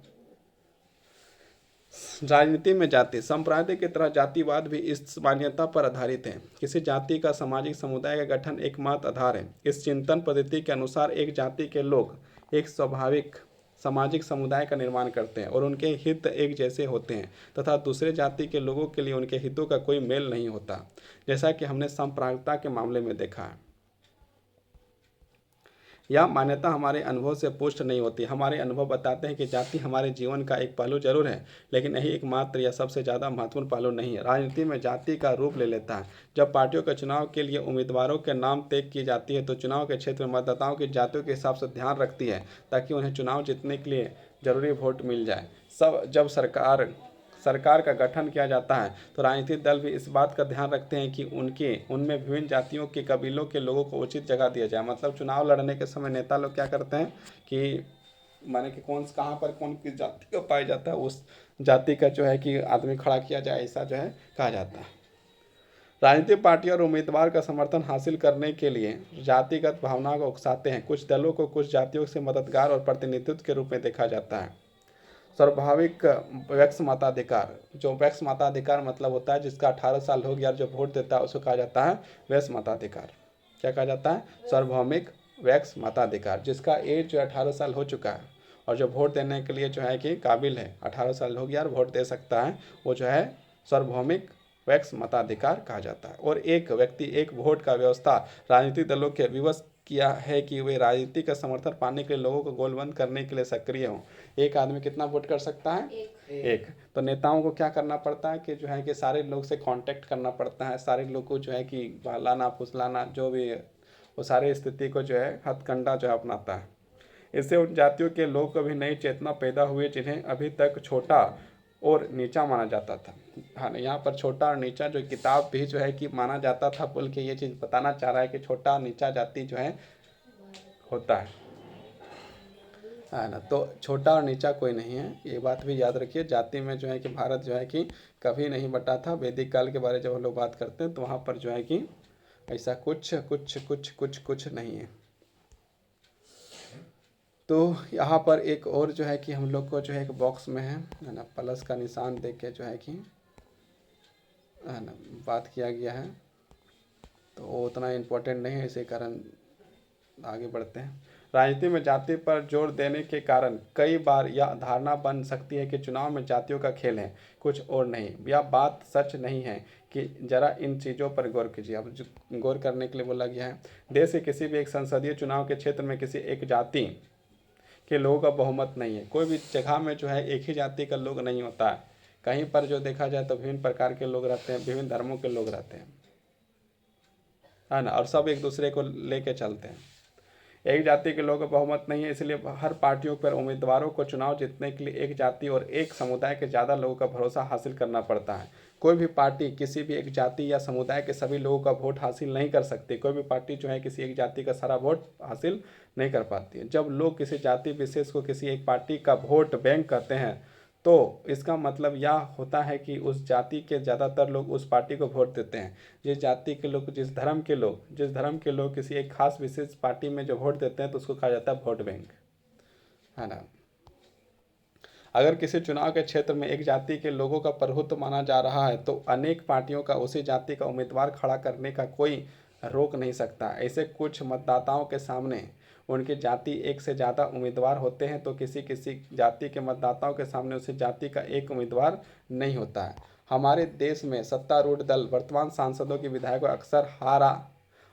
राजनीति में जाति संप्रदाय की तरह जातिवाद भी इस मान्यता पर आधारित है। किसी जाति का सामाजिक समुदाय का गठन एकमात्र आधार है। इस चिंतन पद्धति के अनुसार एक जाति के लोग एक स्वाभाविक सामाजिक समुदाय का निर्माण करते हैं और उनके हित एक जैसे होते हैं तथा दूसरे जाति के लोगों के लिए उनके हितों का कोई मेल नहीं होता, जैसा कि हमने सांप्रदायिकता के मामले में देखा है। यह मान्यता हमारे अनुभव से पुष्ट नहीं होती। हमारे अनुभव बताते हैं कि जाति हमारे जीवन का एक पहलू जरूर है, लेकिन यही एकमात्र या सबसे ज़्यादा महत्वपूर्ण पहलू नहीं है। राजनीति में जाति का रूप ले लेता है। जब पार्टियों के चुनाव के लिए उम्मीदवारों के नाम तय की जाती है तो चुनाव के क्षेत्र में मतदाताओं की जातियों के हिसाब से ध्यान रखती है ताकि उन्हें चुनाव जीतने के लिए जरूरी वोट मिल जाए। जब सरकार का गठन किया जाता है तो राजनीतिक दल भी इस बात का ध्यान रखते हैं कि उनमें विभिन्न जातियों के कबीलों के लोगों को उचित जगह दिया जाए। मतलब चुनाव लड़ने के समय नेता लोग क्या करते हैं कि माने कि कहाँ पर कौन किस जाति का पाया जाता है, उस जाति का जो है कि आदमी खड़ा किया जाए, ऐसा जो है कहा जाता है। राजनीतिक पार्टी और उम्मीदवार का समर्थन हासिल करने के लिए जातिगत भावनाओं को उकसाते हैं। कुछ दलों को कुछ जातियों से मददगार और प्रतिनिधित्व के रूप में देखा जाता है। स्वाभाविक वैक्स मताधिकार, जो वैक्स मताधिकार मतलब होता है जिसका 18 साल हो गया जो वोट देता है उसको कहा जाता है वैक्स मताधिकार। क्या कहा जाता है? सार्वभौमिक वैक्स मताधिकार। जिसका एज जो 18 साल हो चुका है और जो वोट देने के लिए जो है कि काबिल है, 18 साल हो गया और वोट दे सकता है, वो जो है सार्वभौमिक वैक्स मताधिकार कहा जाता है। और एक व्यक्ति एक वोट का व्यवस्था राजनीतिक दलों के विवश किया है कि वे राजनीति का समर्थन पाने के लिए लोगों को गोलबंद करने के लिए सक्रिय हों। एक आदमी कितना वोट कर सकता है? एक। तो नेताओं को क्या करना पड़ता है कि जो है कि सारे लोग से कांटेक्ट करना पड़ता है, सारे लोग को जो है कि बहलाना फुसलाना जो भी है, वो सारी स्थिति को जो है हथकंडा जो है अपनाता है। इससे उन जातियों के लोग को भी नई चेतना पैदा हुई जिन्हें अभी तक छोटा और नीचा माना जाता था। हाँ, यहाँ पर छोटा और नीचा जो किताब भी जो है कि माना जाता था बोल के ये चीज़ बताना चाह रहा है कि छोटा और नीचा जाति जो है होता है ना। तो छोटा और नीचा कोई नहीं है, ये बात भी याद रखिए। जाति में जो है कि भारत जो है कि कभी नहीं बटा था। वैदिक काल के बारे में जब हम लोग बात करते हैं तो वहाँ पर जो है कि ऐसा कुछ कुछ कुछ कुछ कुछ नहीं है। तो यहाँ पर एक और जो है कि हम लोग को जो है एक बॉक्स में है ना, प्लस का निशान देख के जो है कि है ना बात किया गया है, तो वो उतना इम्पोर्टेंट नहीं है, इसी कारण आगे बढ़ते हैं। राजनीति में जाति पर जोर देने के कारण कई बार यह धारणा बन सकती है कि चुनाव में जातियों का खेल है, कुछ और नहीं। यह बात सच नहीं है कि जरा इन चीज़ों पर गौर कीजिए। अब गौर करने के लिए बोला गया है। देश के किसी भी एक संसदीय चुनाव के क्षेत्र में किसी एक जाति के लोगों का बहुमत नहीं है। कोई भी जगह में जो है एक ही जाति का लोग नहीं होता है। कहीं पर जो देखा जाए तो विभिन्न प्रकार के लोग रहते हैं, विभिन्न धर्मों के लोग रहते हैं, है ना, और सब एक दूसरे को लेके चलते हैं। एक जाति के लोगों का बहुमत नहीं है, इसलिए हर पार्टियों पर उम्मीदवारों को चुनाव जीतने के लिए एक जाति और एक समुदाय के ज़्यादा लोगों का भरोसा हासिल करना पड़ता है। कोई भी पार्टी किसी भी एक जाति या समुदाय के सभी लोगों का वोट हासिल नहीं कर सकती। कोई भी पार्टी जो है किसी एक जाति का सारा वोट हासिल नहीं कर पाती है। जब लोग किसी जाति विशेष को किसी एक पार्टी का वोट बैंक कहते हैं तो इसका मतलब यह होता है कि उस जाति के ज़्यादातर लोग उस पार्टी को वोट देते हैं। जिस जाति के लोग, जिस धर्म के लोग किसी एक खास विशेष पार्टी में जो वोट देते हैं तो उसको कहा जाता है वोट बैंक, है ना। अगर किसी चुनाव के क्षेत्र में एक जाति के लोगों का प्रभुत्व माना जा रहा है तो अनेक पार्टियों का उसी जाति का उम्मीदवार खड़ा करने का कोई रोक नहीं सकता। ऐसे कुछ मतदाताओं के सामने उनकी जाति एक से ज़्यादा उम्मीदवार होते हैं तो किसी किसी जाति के मतदाताओं के सामने उसी जाति का एक उम्मीदवार नहीं होता है। हमारे देश में सत्तारूढ़ दल वर्तमान सांसदों के विधायकों अक्सर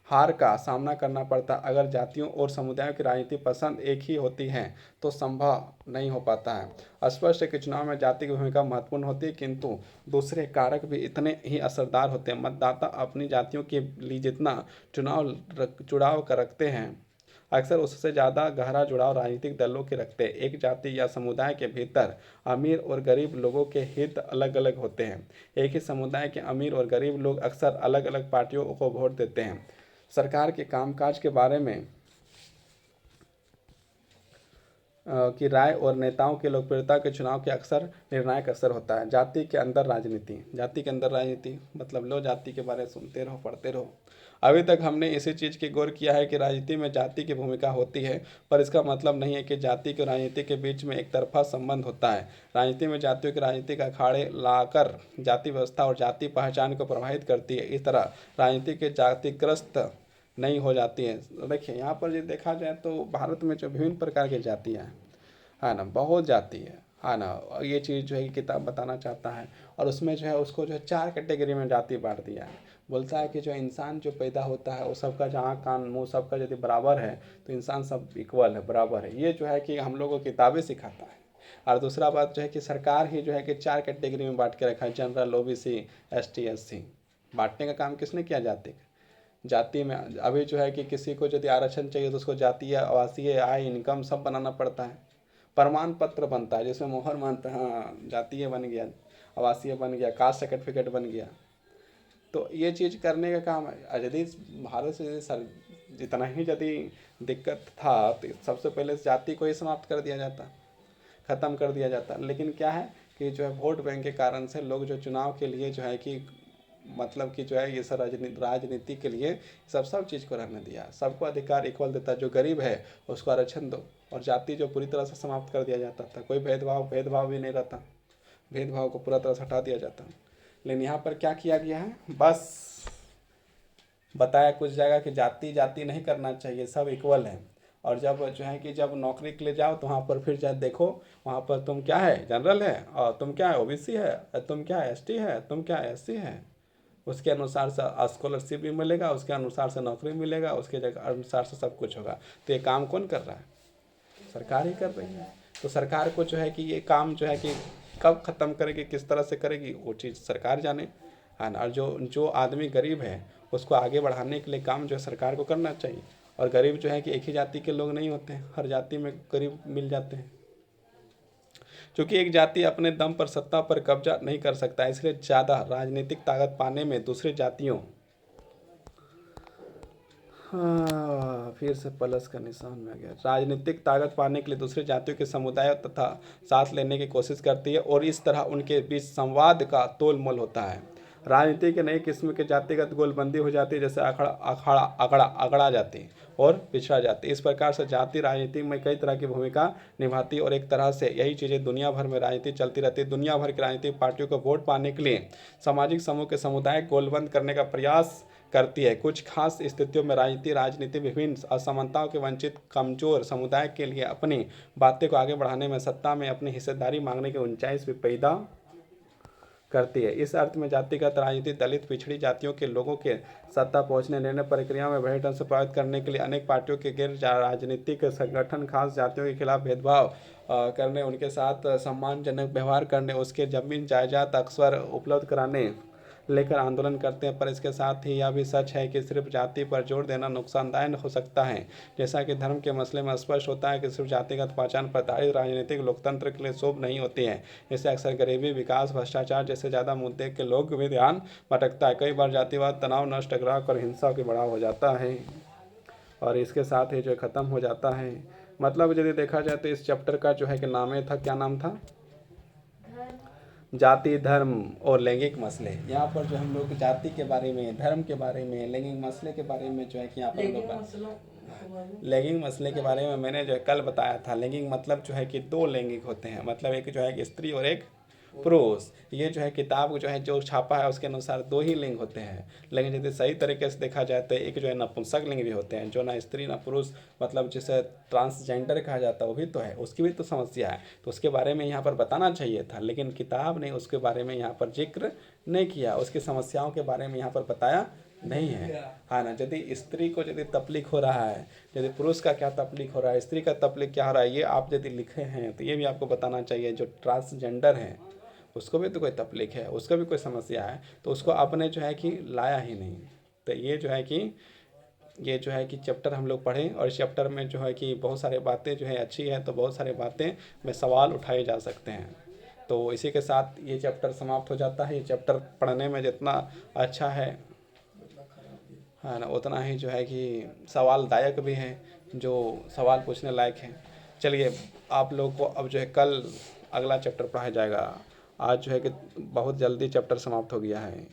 हार का सामना करना पड़ता। अगर जातियों और समुदायों की राजनीति पसंद एक ही होती है तो संभव नहीं हो पाता है। स्पष्ट है कि चुनाव में जाति की भूमिका महत्वपूर्ण होती है, किंतु दूसरे कारक भी इतने ही असरदार होते हैं। मतदाता अपनी जातियों के लिए जितना जुड़ाव रखते हैं अक्सर उससे ज़्यादा गहरा जुड़ाव राजनीतिक दलों के रखते हैं। एक जाति या समुदाय के भीतर अमीर और गरीब लोगों के हित अलग अलग होते हैं। एक ही समुदाय के अमीर और गरीब लोग अक्सर अलग अलग पार्टियों को वोट देते हैं। सरकार के कामकाज के बारे में की राय और नेताओं की लोकप्रियता के चुनाव के अक्सर निर्णायक असर होता है। जाति के अंदर राजनीति मतलब लो जाति के बारे में सुनते रहो, पढ़ते रहो। अभी तक हमने इसी चीज़ की गौर किया है कि राजनीति में जाति की भूमिका होती है, पर इसका मतलब नहीं है कि जाति और राजनीति के बीच में एक तरफा संबंध होता है। राजनीति में जातियों की राजनीतिक अखाड़े लाकर जाति व्यवस्था और जाति पहचान को प्रभावित करती है। इस तरह राजनीति के जातिग्रस्त नहीं हो जाती है। देखिए यहाँ पर जो देखा जाए तो भारत में जो विभिन्न प्रकार की जातियाँ हैं, है ना, बहुत जाति है ना। और ये चीज़ जो है किताब बताना चाहता है और उसमें जो है उसको जो है 4 कैटेगरी में जाति बांट दिया है। बोलता है कि जो इंसान जो पैदा होता है वो सबका जहाँ कान मुँह सबका यदि बराबर है तो इंसान सब इक्वल है, बराबर है। ये जो है कि हम लोगों को किताबें सिखाता है। और दूसरा बात जो है कि सरकार ही जो है कि 4 कैटेगरी में बांट के रखा है, जनरल, ओबीसी, एसटी, एससी। बांटने का काम किसने किया? जाति में। अभी जो है कि किसी को यदि आरक्षण चाहिए तो उसको जातीय, आवासीय, आय, इनकम सब बनाना पड़ता है। प्रमाण पत्र बनता है जिसमें मोहर मानता है, हाँ जातीय बन गया, आवासीय बन गया, कास्ट सर्टिफिकेट बन गया। तो ये चीज़ करने का काम है। यदि भारत से यदि जितना ही यदि दिक्कत था तो सबसे पहले जाति को ही समाप्त कर दिया जाता, ख़त्म कर दिया जाता। लेकिन क्या है कि जो है वोट बैंक के कारण से लोग जो चुनाव के लिए जो है कि मतलब कि जो है ये सब राजनीति के लिए सब चीज़ को रहने दिया। सबको अधिकार इक्वल देता। जो गरीब है उसको आरक्षण दो। और जाति जो पूरी तरह से समाप्त कर दिया जाता था। कोई भेदभाव भी नहीं रहता। भेदभाव को पूरा तरह से हटा दिया जाता। लेकिन यहाँ पर क्या किया गया है, बस बताया कुछ जगह कि जाति नहीं करना चाहिए, सब इक्वल है। और जब जो है कि जब नौकरी के लिए जाओ तो वहाँ पर फिर जब देखो वहाँ पर तुम क्या है, जनरल है, और तुम क्या है, ओबीसी है, तुम क्या है, एसटी है, तुम क्या है, एससी है, उसके अनुसार से स्कॉलरशिप भी मिलेगा, उसके अनुसार से नौकरी मिलेगा, उसके अनुसार से सब कुछ होगा। तो ये काम कौन कर रहा है? सरकार ही कर रही है। तो सरकार को जो है कि ये काम जो है कि कब ख़त्म करेगी, किस तरह से करेगी, वो चीज़ सरकार जाने, है ना। और जो जो आदमी गरीब है उसको आगे बढ़ाने के लिए काम जो है सरकार को करना चाहिए। और गरीब जो है कि एक ही जाति के लोग नहीं होते हैं, हर जाति में गरीब मिल जाते हैं। क्योंकि एक जाति अपने दम पर सत्ता पर कब्जा नहीं कर सकता, इसलिए ज़्यादा राजनीतिक ताकत पाने में दूसरी जातियों, हाँ फिर से प्लस का निशान में आ गया, राजनीतिक ताकत पाने के लिए दूसरे जातियों के समुदाय तथा साथ लेने की कोशिश करती है और इस तरह उनके बीच संवाद का तोल मोल होता है। राजनीति के नई किस्म के जातिगत गोलबंदी हो जाती है, जैसे अगड़ा जाति और पिछड़ा जाति। इस प्रकार से जाति राजनीति में कई तरह की भूमिका निभाती है और एक तरह से यही चीज़ें दुनिया भर में राजनीति चलती रहती है। दुनिया भर की राजनीतिक पार्टियों को वोट पाने के लिए सामाजिक समूह के समुदाय गोलबंद करने का प्रयास करती है। कुछ खास स्थितियों में राजनीति विभिन्न असमानताओं के वंचित कमजोर समुदाय के लिए अपनी बातें को आगे बढ़ाने में सत्ता में अपनी हिस्सेदारी मांगने की गुंजाइश भी पैदा करती है। इस अर्थ में जातिगत राजनीति दलित पिछड़ी जातियों के लोगों के सत्ता पहुंचने निर्णय प्रक्रिया में बड़े ढंग से प्रभावित करने के लिए अनेक पार्टियों के गैर राजनीतिक संगठन खास जातियों के खिलाफ भेदभाव करने, उनके साथ सम्मानजनक व्यवहार करने, उसके जमीन जायदाद अक्सर उपलब्ध कराने लेकर आंदोलन करते हैं। पर इसके साथ ही यह भी सच है कि सिर्फ जाति पर जोर देना नुकसानदायक हो सकता है। जैसा कि धर्म के मसले में स्पष्ट होता है कि सिर्फ जातिगत पहचान पर आधारित राजनीतिक लोकतंत्र के लिए शुभ नहीं होती है। इससे अक्सर गरीबी, विकास, भ्रष्टाचार जैसे ज़्यादा मुद्दे के लोग भी ध्यान भटकता है। कई बार जातिवाद तनाव, नष्ट, टकराव और हिंसा के बढ़ाव हो जाता है और इसके साथ ही जो ख़त्म हो जाता है। मतलब यदि देखा जाए तो इस चैप्टर का जो है कि नाम था, क्या नाम था? जाति, धर्म और लैंगिक मसले। यहाँ पर जो हम लोग जाति के बारे में, धर्म के बारे में, लैंगिक मसले के बारे में जो है कि यहाँ पर लैंगिक मसले के बारे में मैंने जो है कल बताया था। लैंगिक मतलब जो है कि दो लैंगिक होते हैं, मतलब एक जो है कि स्त्री और एक पुरुष। ये जो है किताब जो है जो छापा है उसके अनुसार दो ही लिंग होते हैं, लेकिन यदि सही तरीके से देखा जाए तो एक जो है नपुंसक लिंग भी होते हैं, जो ना स्त्री ना पुरुष, मतलब जिसे ट्रांसजेंडर कहा जाता है वो भी तो है, उसकी भी तो समस्या है। तो उसके बारे में यहाँ पर बताना चाहिए था, लेकिन किताब ने उसके बारे में यहाँ पर जिक्र नहीं किया, उसकी समस्याओं के बारे में यहाँ पर बताया नहीं है, हाँ ना। यदि स्त्री को यदि तकलीफ हो रहा है, यदि पुरुष का क्या तकलीफ हो रहा है, स्त्री का तकलीफ क्या हो रहा है, ये आप यदि लिखे हैं तो ये भी आपको बताना चाहिए। जो ट्रांसजेंडर है उसको भी तो कोई तकलीफ है, उसको भी कोई समस्या है, तो उसको आपने जो है कि लाया ही नहीं। तो ये जो है कि चैप्टर हम लोग पढ़ें और इस चैप्टर में जो है कि बहुत सारे बातें जो है अच्छी है, तो बहुत सारे बातें में सवाल उठाए जा सकते हैं। तो इसी के साथ ये चैप्टर समाप्त हो जाता है। ये चैप्टर पढ़ने में जितना अच्छा है ना, उतना ही जो है कि सवालदायक भी है, जो सवाल पूछने लायक है। चलिए आप लोग को अब जो है कल अगला चैप्टर पढ़ाया जाएगा। आज जो है कि बहुत जल्दी चैप्टर समाप्त हो गया है।